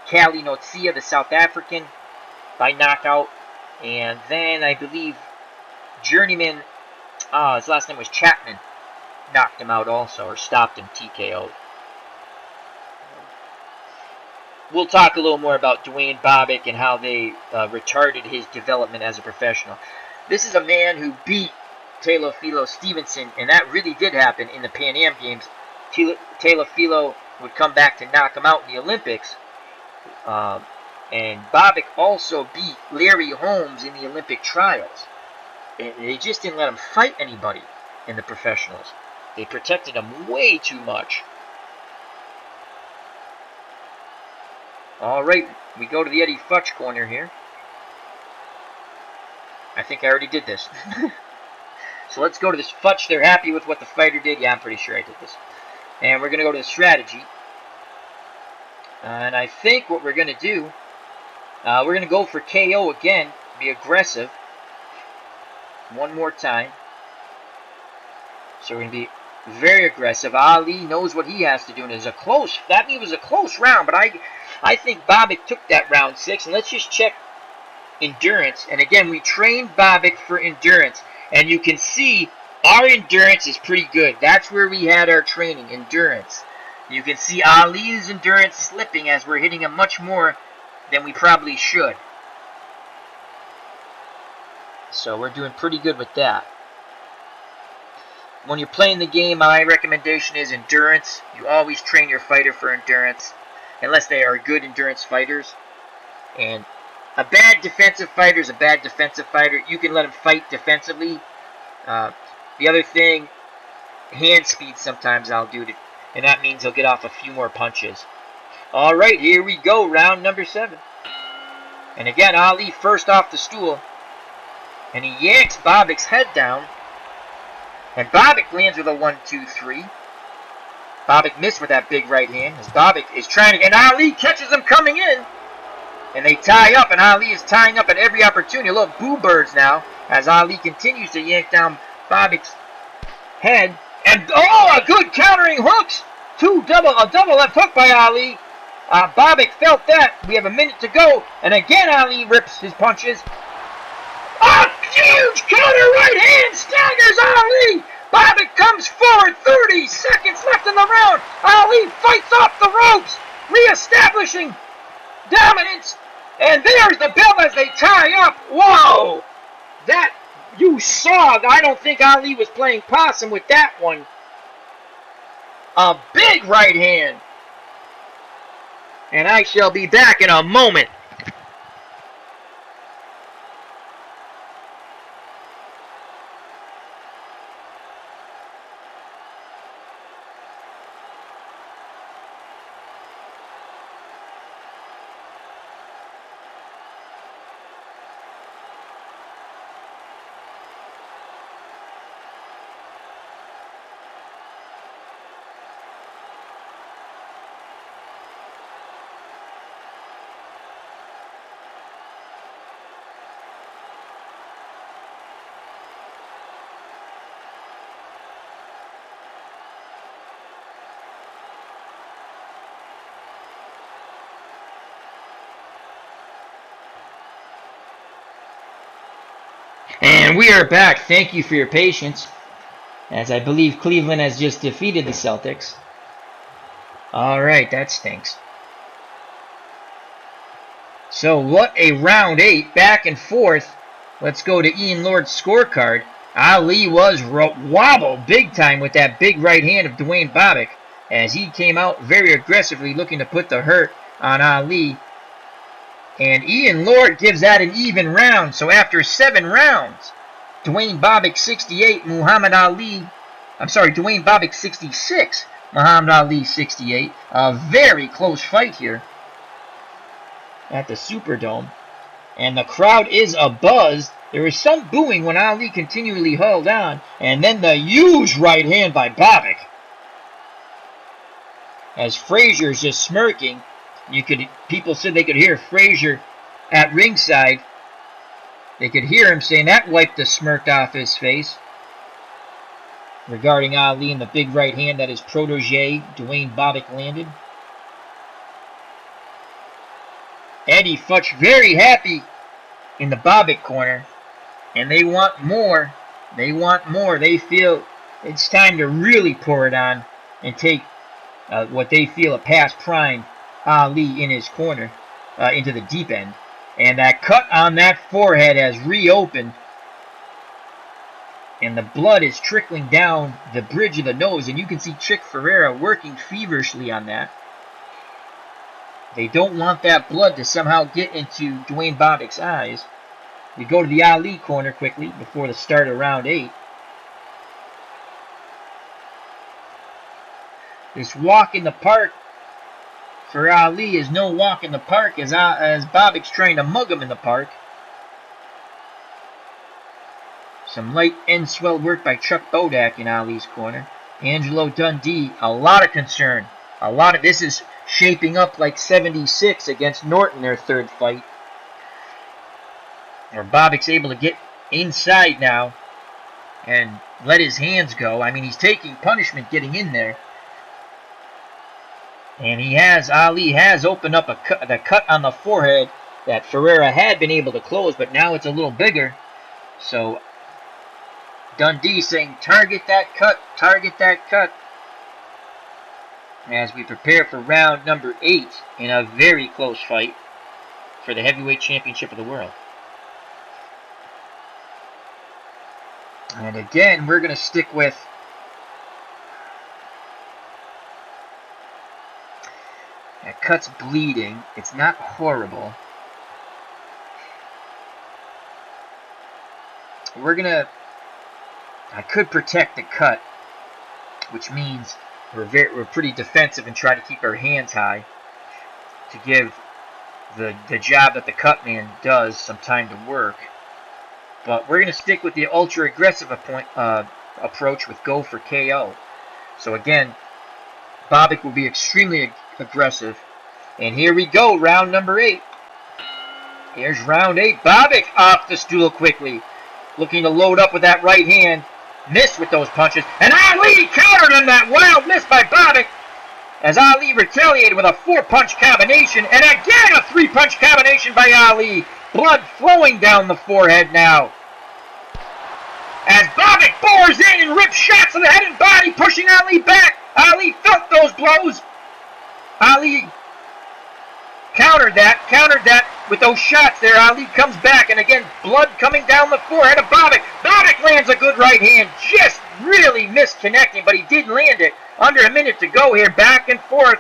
the South African, by knockout. And then I believe Journeyman, his last name was Chapman, knocked him out also, or stopped him, TKO. We'll talk a little more about Dwayne Bobick and how they retarded his development as a professional. This is a man who beat Teofilo Stevenson, and that really did happen in the Pan Am Games. Teofilo would come back to knock him out in the Olympics. And Bobick also beat Larry Holmes in the Olympic trials. And they just didn't let him fight anybody in the professionals. They protected him way too much. Alright, we go to the Eddie Futch corner here. I think I already did this. So let's go to this Futch. They're happy with what the fighter did. Yeah, I'm pretty sure I did this. And we're going to go to the strategy. And I think what we're going to do, we're going to go for KO again. Be aggressive. One more time. So we're going to be very aggressive. Olli knows what he has to do. And it was a close, that was a close round. But I think Bobick took that round 6. And let's just check endurance. And again, we trained Bobick for endurance. And you can see our endurance is pretty good. That's where we had our training, endurance. You can see Ali's endurance slipping as we're hitting him much more than we probably should. So we're doing pretty good with that. When you're playing the game, my recommendation is endurance. You always train your fighter for endurance, unless they are good endurance fighters. And a bad defensive fighter is a bad defensive fighter. You can let him fight defensively. The other thing, hand speed sometimes I'll do, and that means he'll get off a few more punches. Alright, here we go, round number 7. And again, Olli first off the stool. And he yanks Bobak's head down. And Bobak lands with a 1-2-3. Bobak missed with that big right hand. As Bobak is trying to... And Olli catches him coming in. And they tie up. And Olli is tying up at every opportunity. Look, boo birds now. As Olli continues to yank down Bobak's head. And, oh, a good countering hooks. A double left hook by Olli. Bobak felt that. We have a minute to go. And again, Olli rips his punches. A huge counter right hand staggers Olli. Bobak comes forward. 30 seconds left in the round. Olli fights off the ropes, reestablishing dominance. And there's the bell as they tie up. Whoa! That you saw. I don't think Olli was playing possum with that one. A big right hand. And I shall be back in a moment. And we are back. Thank you for your patience, as I believe Cleveland has just defeated the Celtics. Alright, that stinks. So what a round 8, back and forth. Let's go to Ian Lord's scorecard. Olli was wobbled big time with that big right hand of Duane Bobick, as he came out very aggressively looking to put the hurt on Olli. And Ian Lord gives that an even round. So after 7 rounds, Duane Bobick 68, Dwayne Bobick 66, Muhammad Ali 68. A very close fight here at the Superdome. And the crowd is abuzz. There was some booing when Ali continually held on. And then the huge right hand by Bobick. As Frazier is just smirking. People said they could hear Frazier at ringside. They could hear him saying that wiped the smirk off his face regarding Ali and the big right hand that his protege Dwayne Bobick landed. Eddie Futch very happy in the Bobick corner, and they want more. They want more. They feel it's time to really pour it on and take what they feel a past prime Ali in his corner into the deep end. And that cut on that forehead has reopened. And the blood is trickling down the bridge of the nose. And you can see Chick Ferreira working feverishly on that. They don't want that blood to somehow get into Dwayne Bobick's eyes. We go to the Ali corner quickly before the start of round 8. This walk in the park for Ali is no walk in the park as Bobick's trying to mug him in the park. Some light end swell work by Chuck Bodak in Ali's corner. Angelo Dundee, a lot of concern. This is shaping up like 76 against Norton, their third fight. Where Bobick's able to get inside now and let his hands go. I mean, he's taking punishment getting in there. And Ali has opened up the cut on the forehead that Ferreira had been able to close, but now it's a little bigger. So Dundee saying, target that cut, target that cut. As we prepare for round number 8 in a very close fight for the heavyweight championship of the world. And again, we're going to stick with that cut's bleeding. It's not horrible. I could protect the cut, which means we're pretty defensive and try to keep our hands high to give the job that the cut man does some time to work. But we're going to stick with the ultra aggressive approach with go for KO. So again, Bobak will be extremely aggressive. And here we go, round number 8. Here's round 8. Bobak off the stool quickly. Looking to load up with that right hand. Missed with those punches. And Ali countered on that wild miss by Bobak. As Ali retaliated with a 4-punch combination. And again a 3-punch combination by Ali. Blood flowing down the forehead now. As Bobak bores in and rips shots to the head and body, pushing Ali back. Ali felt those blows. Ali countered that with those shots there. Ali comes back, and again, blood coming down the forehead of Bobak. Bobak lands a good right hand, just really misconnecting, but he did land it. Under a minute to go here, back and forth.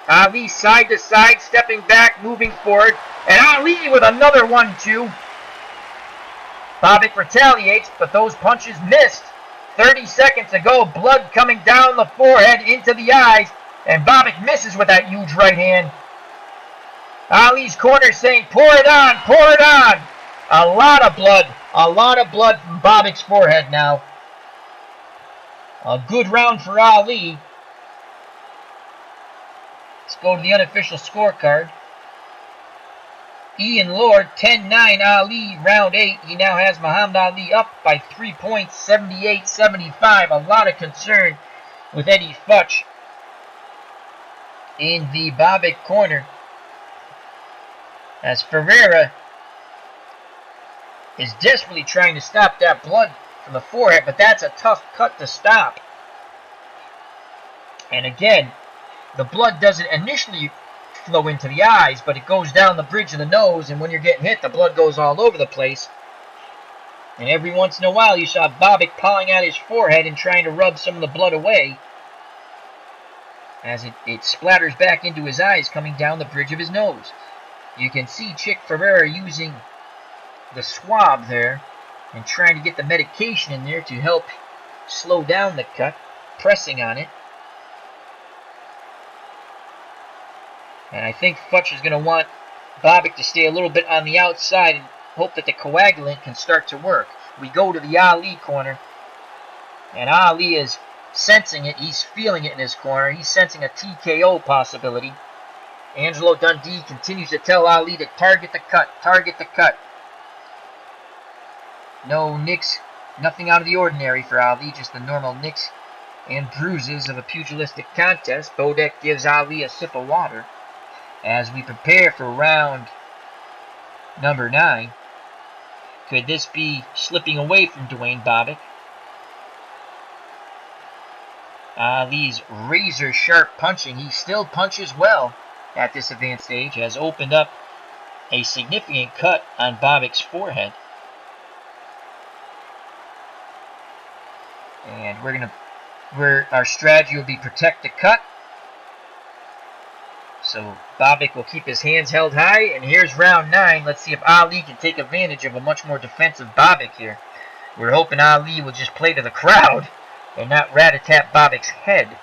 Ali side to side, stepping back, moving forward, and Ali with another 1-2. Bobak retaliates, but those punches missed. 30 seconds to go, blood coming down the forehead into the eyes, and Bobak misses with that huge right hand. Ali's corner saying, pour it on, pour it on. A lot of blood from Bobak's forehead now. A good round for Ali. Let's go to the unofficial scorecard. Ian Lord, 10-9, Ali, round 8. He now has Muhammad Ali up by 3 points, 78-75. A lot of concern with Eddie Futch in the Bobak corner. As Ferreira is desperately trying to stop that blood from the forehead, but that's a tough cut to stop. And again, the blood doesn't initially flow into the eyes, but it goes down the bridge of the nose, and when you're getting hit, the blood goes all over the place. And every once in a while, you saw Bobak pawing at his forehead and trying to rub some of the blood away, as it splatters back into his eyes, coming down the bridge of his nose. You can see Chick Ferreira using the swab there and trying to get the medication in there to help slow down the cut, pressing on it. And I think Futch is going to want Bobak to stay a little bit on the outside and hope that the coagulant can start to work. We go to the Ali corner, and Ali is sensing it. He's feeling it in his corner. He's sensing a TKO possibility. Angelo Dundee continues to tell Ali to target the cut, target the cut. No nicks, nothing out of the ordinary for Ali, just the normal nicks and bruises of a pugilistic contest. Bodak gives Ali a sip of water as we prepare for round number 9. Could this be slipping away from Duane Bobick? Ali's razor sharp punching, he still punches well at this advanced stage, has opened up a significant cut on Bobak's forehead. And our strategy will be protect the cut. So Bobak will keep his hands held high, and here's round 9. Let's see if Ali can take advantage of a much more defensive Bobak here. We're hoping Ali will just play to the crowd and not rat-a-tat Bobak's head.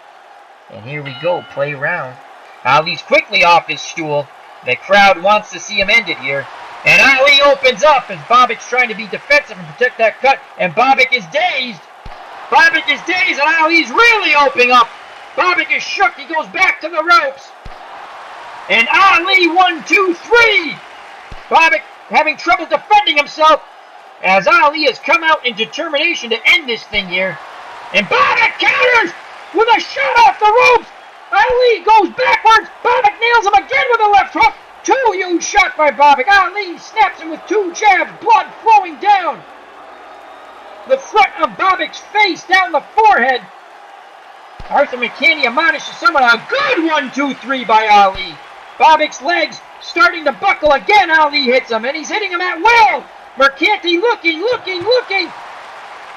And here we go, play round. Ali's quickly off his stool. The crowd wants to see him end it here. And Ali opens up as Bobak's trying to be defensive and protect that cut. And Bobak is dazed. Bobak is dazed, and Ali's really opening up. Bobak is shook. He goes back to the ropes. And Ali, 1, 2, 3. Bobak having trouble defending himself as Ali has come out in determination to end this thing here. And Bobak counters with a shot off the ropes. Ali goes backwards. Bobak nails him again with a left hook. 2 huge shots by Bobak. Ali snaps him with 2 jabs, blood flowing down the front of Bobak's face, down the forehead. Arthur McCanny admonishes someone. A good 1, 2, 3 by Ali. Bobak's legs starting to buckle again. Ali hits him, and he's hitting him at will. Mercanti looking.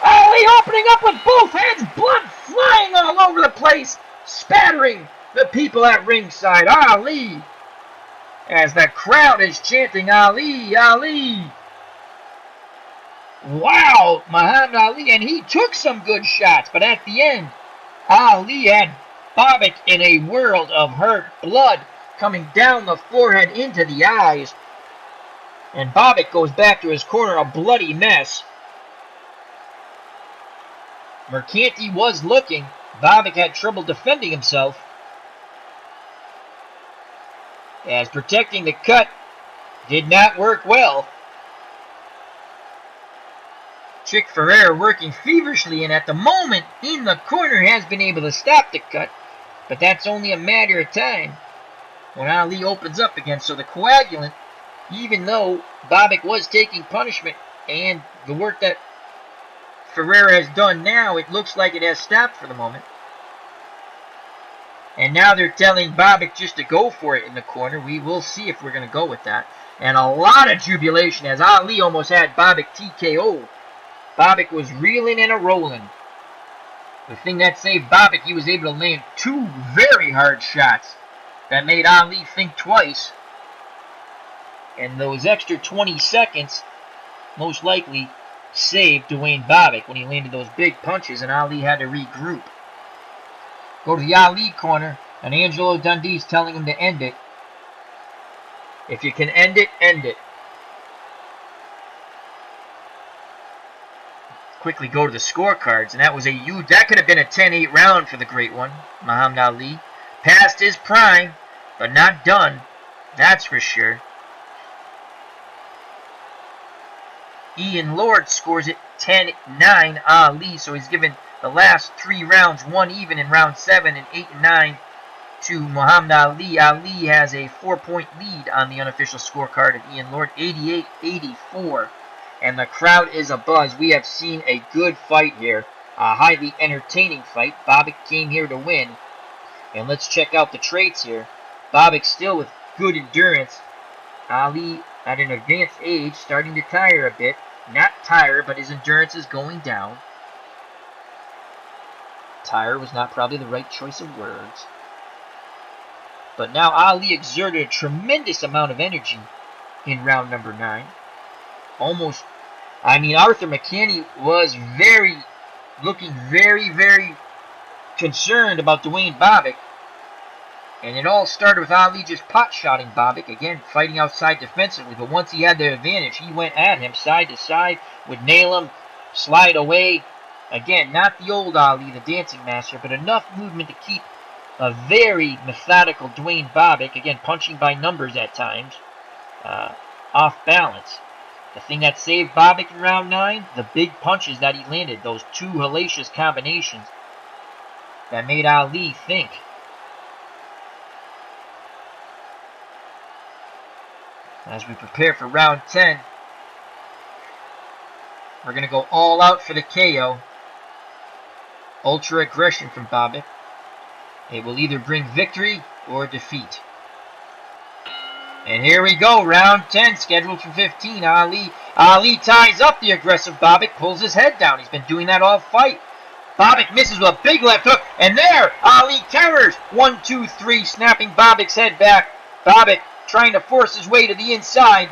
Ali opening up with both hands, blood flying all over the place, spattering the people at ringside. Ali, as the crowd is chanting, Ali, Ali. Wow, Muhammad Ali, and he took some good shots, but at the end, Ali had Bobak in a world of hurt, blood coming down the forehead into the eyes. And Bobick goes back to his corner, a bloody mess. Mercanti was looking. Bobick had trouble defending himself, as protecting the cut did not work well. Chick Ferrer working feverishly, and at the moment in the corner has been able to stop the cut, but that's only a matter of time when Olli opens up again. So the coagulant, even though Bobick was taking punishment, and the work that Ferrer has done now, it looks like it has stopped for the moment. And now they're telling Bobick just to go for it in the corner. We will see if we're going to go with that. And a lot of jubilation as Olli almost had Bobick TKO. Bobick was reeling and a-rolling. The thing that saved Bobick, he was able to land 2 very hard shots that made Olli think twice. And those extra 20 seconds most likely saved Dwayne Bobick when he landed those big punches and Olli had to regroup. Go to the Olli corner, and Angelo Dundee's telling him to end it. If you can end it, end it. Quickly go to the scorecards, and that was that could have been a 10-8 round for the great one, Muhammad Ali. Past his prime, but not done, that's for sure. Ian Lord scores it 10-9 Ali, so he's given the last 3 rounds 1 even in round 7 and 8 and 9 to Muhammad Ali. Ali has a 4-point lead on the unofficial scorecard of Ian Lord, 88-84. And the crowd is abuzz. We have seen a good fight here, a highly entertaining fight. Bobick came here to win. And let's check out the traits here. Bobick still with good endurance. Ali at an advanced age, starting to tire a bit. Not tire, but his endurance is going down. Tire was not probably the right choice of words. But now Ali exerted a tremendous amount of energy in round number 9. Arthur Mercanti was looking very concerned about Dwayne Bobick. And it all started with Ali just pot-shotting Bobick, again, fighting outside defensively. But once he had the advantage, he went at him side to side, would nail him, slide away. Again, not the old Ali, the dancing master, but enough movement to keep a very methodical Dwayne Bobick, again, punching by numbers at times, off balance. The thing that saved Bobick in round 9, the big punches that he landed, those 2 hellacious combinations that made Ali think. As we prepare for round 10, we're going to go all out for the KO. Ultra aggression from Bobick. It will either bring victory or defeat. And here we go, round 10, scheduled for 15. Ali ties up the aggressive Bobick, pulls his head down. He's been doing that all fight. Bobick misses with a big left hook, and there, Ali counters. 1, 2, 3, snapping Bobick's head back. Bobick trying to force his way to the inside.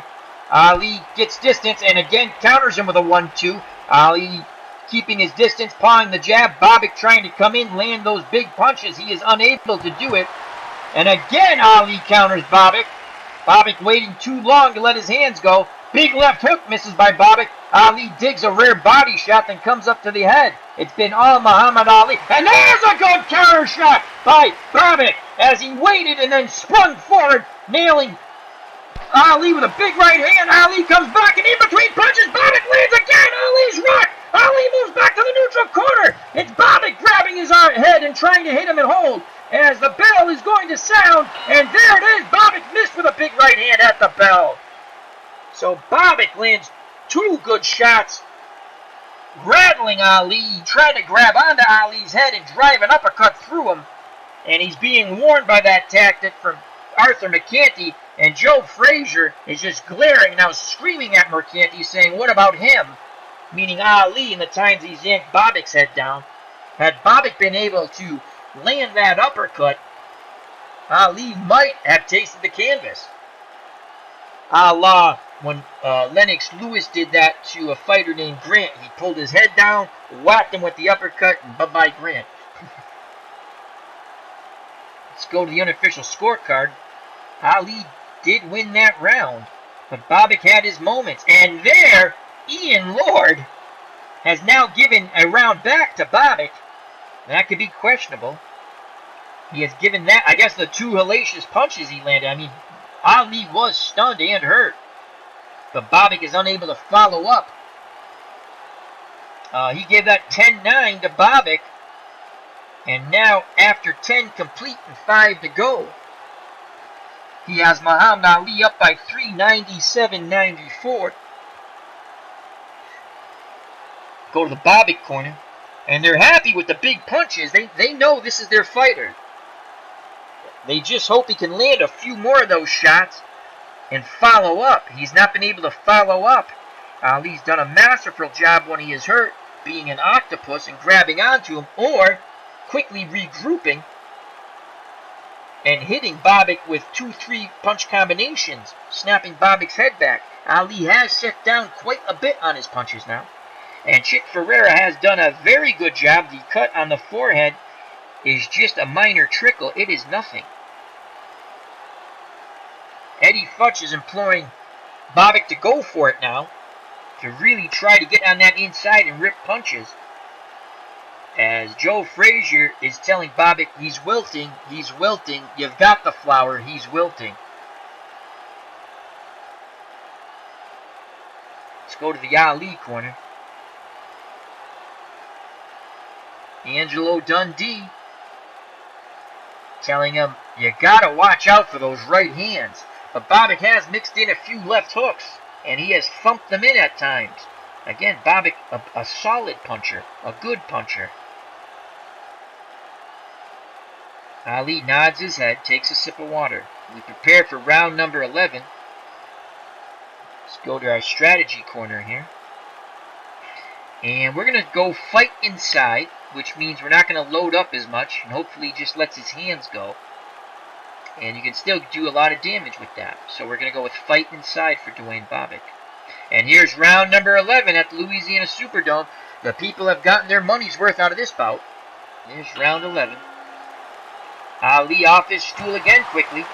Ali gets distance and again counters him with a 1-2. Ali keeping his distance, pawing the jab. Bobick trying to come in, land those big punches. He is unable to do it. And again, Ali counters Bobick. Bobick waiting too long to let his hands go. Big left hook misses by Bobick. Ali digs a rare body shot, then comes up to the head. It's been all Muhammad Ali. And there's a good counter shot by Bobick as he waited and then sprung forward, nailing Ali with a big right hand. Ali comes back, and in between punches, Bobick lands again. Ali's rocked. Ali moves back to the neutral corner. It's Bobick grabbing his head and trying to hit him and hold as the bell is going to sound. And there it is. Bobick missed with a big right hand at the bell. So Bobick lands 2 good shots, rattling Ali, trying to grab onto Ali's head and drive an uppercut through him. And he's being warned by that tactic from Arthur Mercanti. And Joe Frazier is just glaring now, screaming at Mercanti, saying, "What about him?" Meaning Ali, in the times he's yanked Bobick's head down. Had Bobick been able to land that uppercut, Ali might have tasted the canvas. A la when Lennox Lewis did that to a fighter named Grant. He pulled his head down, whacked him with the uppercut, and bye-bye Grant. Let's go to the unofficial scorecard. Ali did win that round, but Bobick had his moments. And there, Ian Lord has now given a round back to Bobick. That could be questionable. He has given that, I guess, the 2 hellacious punches he landed. I mean, Ali was stunned and hurt, but Bobick is unable to follow up. He gave that 10-9 to Bobick, and now after 10 complete and 5 to go, he has Muhammad Ali up by 3, 97-94. Go to the Bobick corner, and they're happy with the big punches. They know this is their fighter. They just hope he can land a few more of those shots and follow up. He's not been able to follow up. Ali's done a masterful job when he is hurt, being an octopus and grabbing onto him, or quickly regrouping and hitting Bobick with 2-3 punch combinations, snapping Bobick's head back. Ali has set down quite a bit on his punches now. And Chick Ferreira has done a very good job. The cut on the forehead is just a minor trickle. It is nothing. Eddie Futch is imploring Bobick to go for it now, to really try to get on that inside and rip punches. As Joe Frazier is telling Bobick he's wilting, you've got the flower, he's wilting. Let's go to the Ali corner. Angelo Dundee telling him, you gotta watch out for those right hands. But Bobick has mixed in a few left hooks, and he has thumped them in at times. Again, Bobick, a solid puncher, a good puncher. Ali nods his head, takes a sip of water. We prepare for round number 11. Let's go to our strategy corner here. And we're going to go fight inside, which means we're not going to load up as much, and hopefully he just lets his hands go. And you can still do a lot of damage with that. So we're going to go with fight inside for Duane Bobick. And here's round number 11 at the Louisiana Superdome. The people have gotten their money's worth out of this bout. Here's round 11. Ali off his stool again quickly.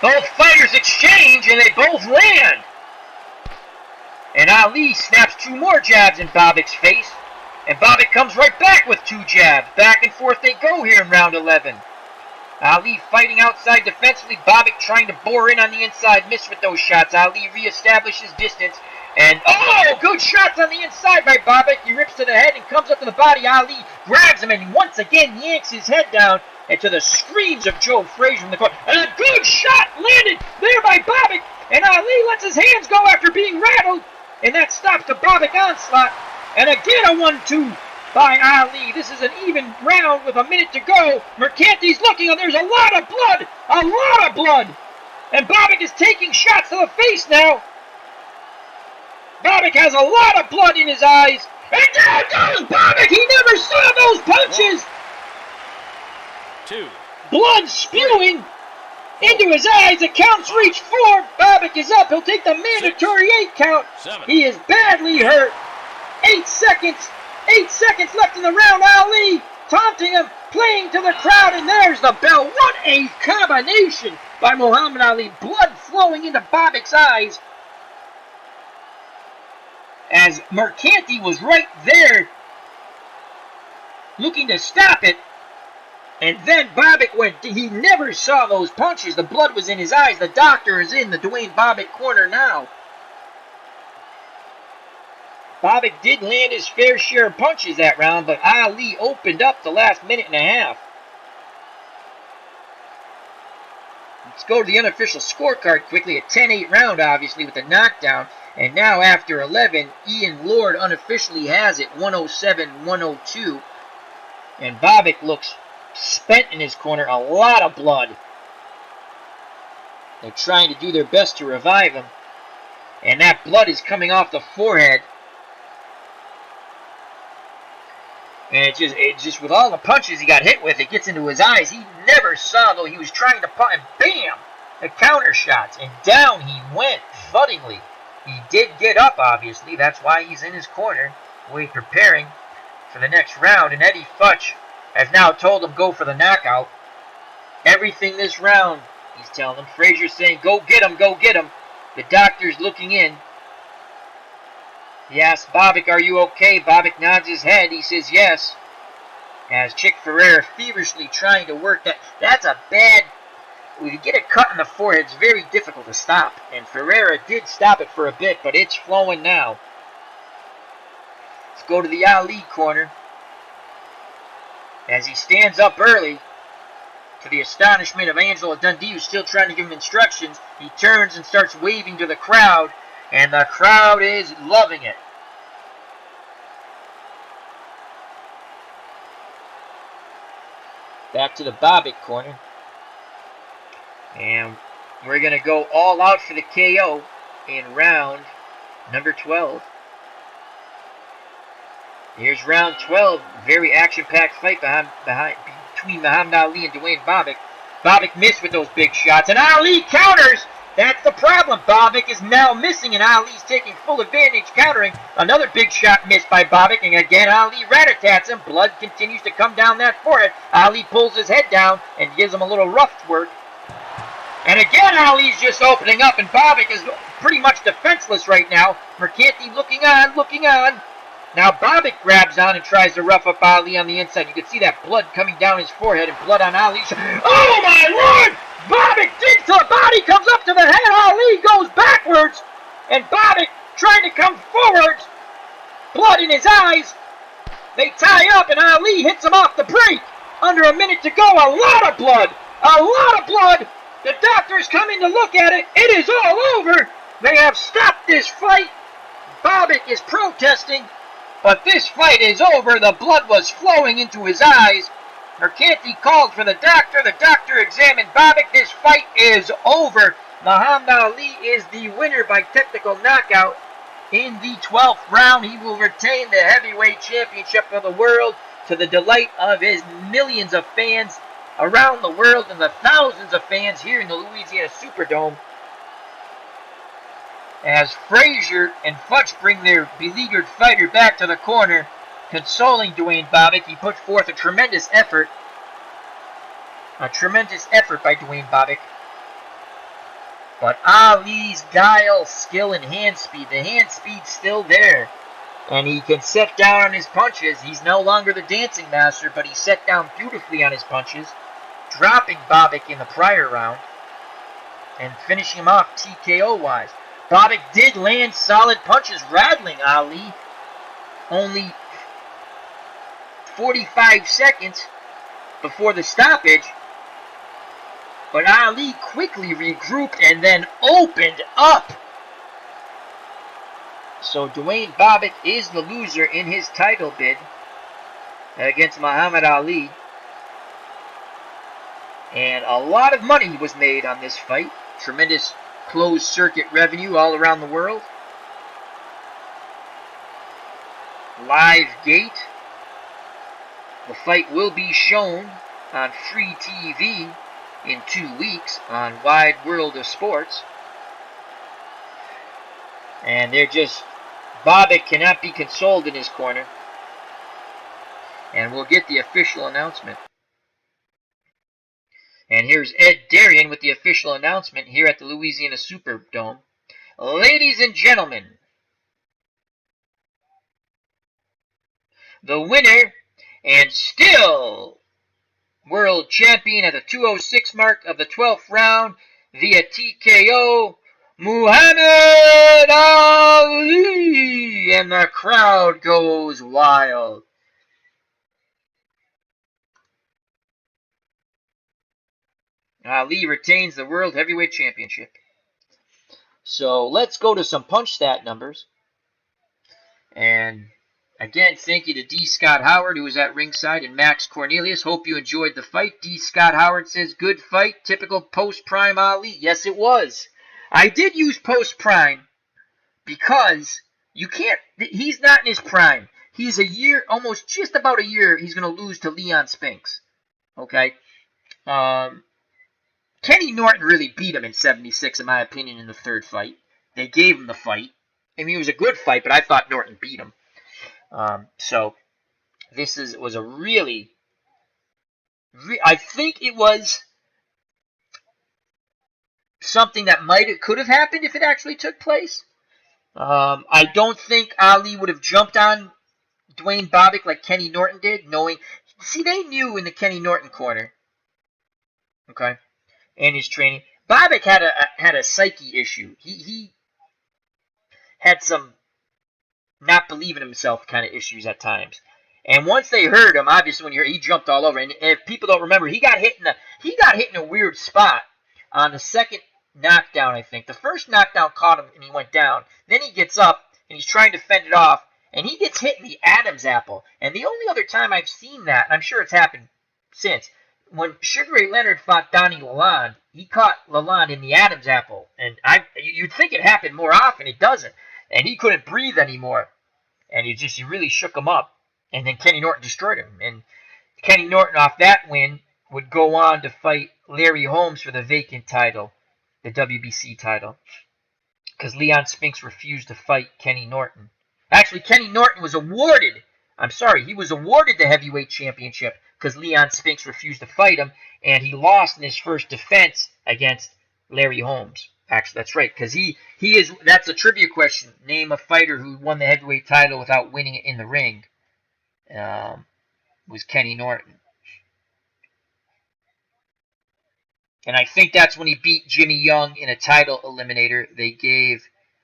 Both fighters exchange and they both land. And Ali snaps 2 more jabs in Bobick's face. And Bobick comes right back with 2 jabs. Back and forth they go here in round 11. Ali fighting outside defensively. Bobick trying to bore in on the inside. Missed with those shots. Ali reestablishes distance. And, oh, good shots on the inside by Bobick. He rips to the head and comes up to the body. Ali grabs him and once again yanks his head down. And to the screams of Joe Frazier in the corner. And a good shot landed there by Bobick. And Ali lets his hands go after being rattled. And that stops the Bobick onslaught. And again a 1-2 by Ali. This is an even round with a minute to go. Mercanti's looking, and there's a lot of blood. A lot of blood. And Bobick is taking shots to the face now. Bobick has a lot of blood in his eyes. And there goes Bobick. He never saw those punches.
2.
Blood spewing into his eyes. The counts reach 4. Bobick is up. He'll take the mandatory 8 count.
7.
He is badly hurt. 8 seconds. 8 seconds left in the round. Ali taunting him, playing to the crowd, and there's the bell. What a combination by Muhammad Ali. Blood flowing into Bobick's eyes. As Mercanti was right there looking to stop it. And then Bobick went, he never saw those punches. The blood was in his eyes. The doctor is in the Duane Bobick corner now. Bobick did land his fair share of punches that round, but Ali opened up the last minute and a half. Let's go to the unofficial scorecard quickly. A 10-8 round, obviously, with the knockdown. And now after 11, Ian Lord unofficially has it, 107-102. And Bobick looks spent in his corner, a lot of blood. They're trying to do their best to revive him. And that blood is coming off the forehead. And it just with all the punches he got hit with, it gets into his eyes. He never saw, though he was trying to punch, and bam! The counter shots, and down he went, thuddingly. He did get up, obviously. That's why he's in his corner, preparing for the next round. And Eddie Futch has now told him go for the knockout. Everything this round, He's telling him. Frazier's saying, go get him, go get him. The doctor's looking in. He asks Bobak, are you okay? Bobak nods his head. He says yes. As Chick Ferreira feverishly trying to work that. That's a bad... When you get a cut in the forehead, it's very difficult to stop. And Ferreira did stop it for a bit, but it's flowing now. Let's go to the Ali corner. As he stands up early, to the astonishment of Angela Dundee, who's still trying to give him instructions, he turns and starts waving to the crowd, and the crowd is loving it. Back to the Bobick corner. And we're going to go all out for the KO in round number 12. Here's round 12. Very action-packed fight between Muhammad Ali and Duane Bobick. Bobick missed with those big shots, and Ali counters! That's the problem. Bobick is now missing, and Ali's taking full advantage, countering. Another big shot missed by Bobick, and again Ali rat-a-tats him. Blood continues to come down that forehead. Ali pulls his head down and gives him a little rough work. And again, Ali's just opening up, and Bobick is pretty much defenseless right now. Mercanti looking on, looking on. Now Bobick grabs on and tries to rough up Ali on the inside. You can see that blood coming down his forehead and blood on Ali. Oh my lord! Bobick digs to the body, comes up to the head. Ali goes backwards, and Bobick trying to come forwards. Blood in his eyes. They tie up, and Ali hits him off the break. Under a minute to go. A lot of blood. A lot of blood. The doctors come in to look at it. It is all over. They have stopped this fight. Bobick is protesting, but this fight is over. The blood was flowing into his eyes. Mercanti called for the doctor. The doctor examined Bobick. This fight is over. Muhammad Ali is the winner by technical knockout in the 12th round. He will retain the heavyweight championship of the world to the delight of his millions of fans around the world and the thousands of fans here in the Louisiana Superdome. As Frazier and Futch bring their beleaguered fighter back to the corner, consoling Duane Bobick, he put forth a tremendous effort. A tremendous effort by Duane Bobick. But Ali's guile, skill, and hand speed. The hand speed's still there. And he can set down on his punches. He's no longer the dancing master, but he set down beautifully on his punches, dropping Bobick in the prior round and finishing him off TKO-wise. Bobick did land solid punches, rattling Ali. Only 45 seconds before the stoppage. But Ali quickly regrouped and then opened up. So Duane Bobick is the loser in his title bid against Muhammad Ali. And a lot of money was made on this fight. Tremendous closed circuit revenue all around the world. Live gate. The fight will be shown on free TV in 2 weeks on Wide World of Sports. And they're just... Bobick cannot be consoled in his corner. And we'll get the official announcement. And here's Ed Darian with the official announcement here at the Louisiana Superdome. Ladies and gentlemen, the winner and still world champion at the 206 mark of the 12th round via TKO, Muhammad Ali! And the crowd goes wild. Ali retains the World Heavyweight Championship. So let's go to some punch stat numbers. And again, thank you to D. Scott Howard, who was at ringside, and Max Cornelius. Hope you enjoyed the fight. D. Scott Howard says, good fight, typical post-prime Ali. Yes, it was. I did use post-prime because you can't, he's not in his prime. He's a year, almost just about a year, he's going to lose to Leon Spinks. Okay? Kenny Norton really beat him in 76, in my opinion, in the third fight. They gave him the fight. I mean, it was a good fight, but I thought Norton beat him. So this was a really, I think it was something that could have happened if it actually took place. I don't think Ali would have jumped on Duane Bobick like Kenny Norton did, knowing. See, they knew in the Kenny Norton corner, okay, and his training. Bobick had a psyche issue. He had some not believing himself kind of issues at times. And once they heard him, obviously when he jumped all over. And if people don't remember, he got hit in a weird spot on the second knockdown, I think. The first knockdown caught him and he went down. Then he gets up and he's trying to fend it off, and he gets hit in the Adam's apple. And the only other time I've seen that, and I'm sure it's happened since, when Sugar Ray Leonard fought Donnie Lalonde, he caught Lalonde in the Adam's apple. And you'd think it happened more often. It doesn't. And he couldn't breathe anymore. And he really shook him up. And then Kenny Norton destroyed him. And Kenny Norton, off that win, would go on to fight Larry Holmes for the vacant title, the WBC title, because Leon Spinks refused to fight Kenny Norton. Actually, Kenny Norton was awarded, he was awarded the heavyweight championship because Leon Spinks refused to fight him, and he lost in his first defense against Larry Holmes. Actually, that's right, because that's a trivia question. Name a fighter who won the heavyweight title without winning it in the ring. Was Kenny Norton. And I think that's when he beat Jimmy Young in a title eliminator.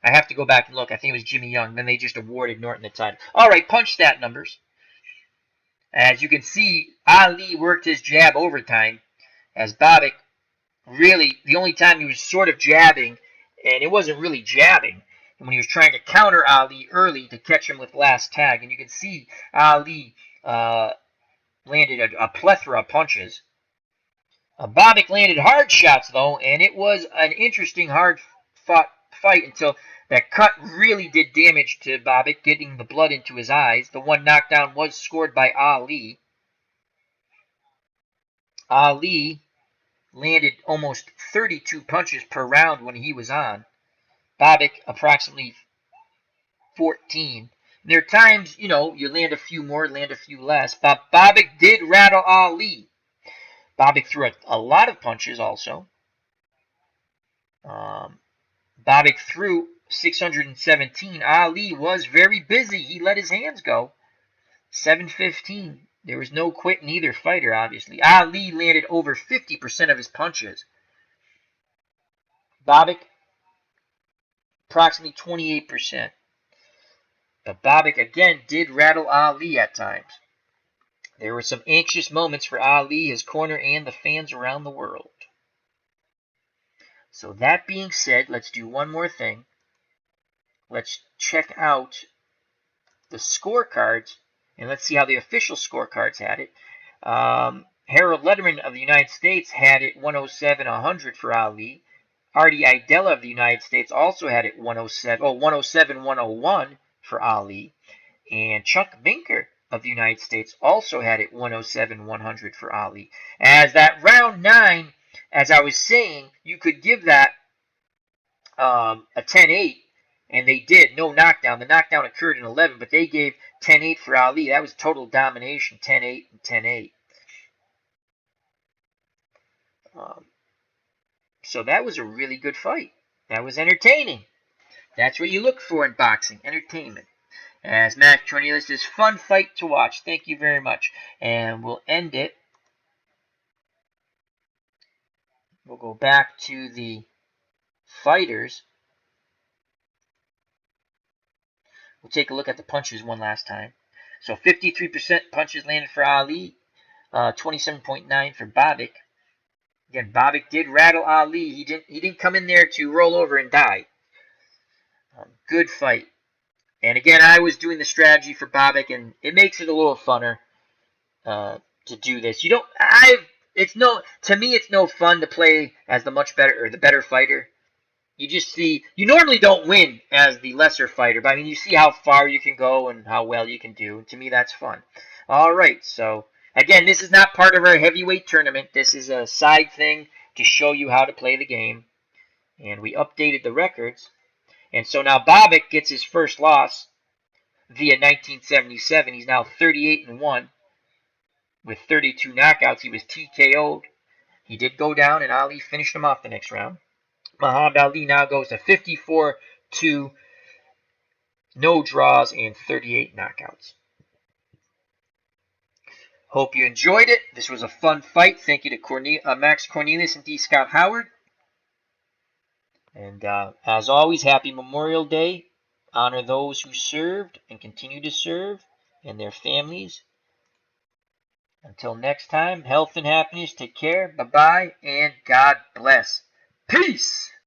I have to go back and look. I think it was Jimmy Young. Then they just awarded Norton the title. All right, punch stat numbers. As you can see, Ali worked his jab overtime, as Babak really, the only time he was sort of jabbing, and it wasn't really jabbing, when he was trying to counter Ali early to catch him with last tag. And you can see Ali landed a plethora of punches. Bobick landed hard shots, though, and it was an interesting, hard-fought fight until that cut really did damage to Bobick, getting the blood into his eyes. The one knockdown was scored by Ali. Ali landed almost 32 punches per round when he was on. Bobick, approximately 14. There are times, you land a few more, land a few less. But Bobick did rattle Ali. Bobick threw a lot of punches also. Bobick threw 617. Ali was very busy. He let his hands go. 715. There was no quit in either fighter, obviously. Ali landed over 50% of his punches. Bobick, approximately 28%. But Bobick, again, did rattle Ali at times. There were some anxious moments for Ali, his corner, and the fans around the world. So that being said, let's do one more thing. Let's check out the scorecards, and let's see how the official scorecards had it. Harold Lederman of the United States had it 107-100 for Ali. Artie Idella of the United States also had it 107-101 for Ali. And Chuck Binker of the United States also had it 107-100 for Ali. As that round 9, as I was saying, you could give that a 10-8, and they did. No knockdown. The knockdown occurred in 11, but they gave 10-8 for Ali. That was total domination, 10-8 and 10-8. So that was a really good fight. That was entertaining. That's what you look for in boxing, entertainment. As Max Cornelius says, fun fight to watch. Thank you very much. And we'll end it. We'll go back to the fighters. We'll take a look at the punches one last time. So 53% punches landed for Ali, 27.9 for Bobick. Again, Bobick did rattle Ali. He didn't come in there to roll over and die. Good fight. And again, I was doing the strategy for Bobick, and it makes it a little funner to do this. To me, it's no fun to play as the better fighter. You normally don't win as the lesser fighter, but I mean, you see how far you can go and how well you can do. And to me, that's fun. All right, so again, this is not part of our heavyweight tournament. This is a side thing to show you how to play the game. And we updated the records. And so now Bobick gets his first loss via 1977. He's now 38-1 with 32 knockouts. He was TKO'd. He did go down, and Ali finished him off the next round. Muhammad Ali now goes to 54-2, no draws and 38 knockouts. Hope you enjoyed it. This was a fun fight. Thank you to Max Cornelius and D. Scott Howard. And as always, happy Memorial Day. Honor those who served and continue to serve and their families. Until next time, health and happiness. Take care. Bye-bye, and God bless. Peace!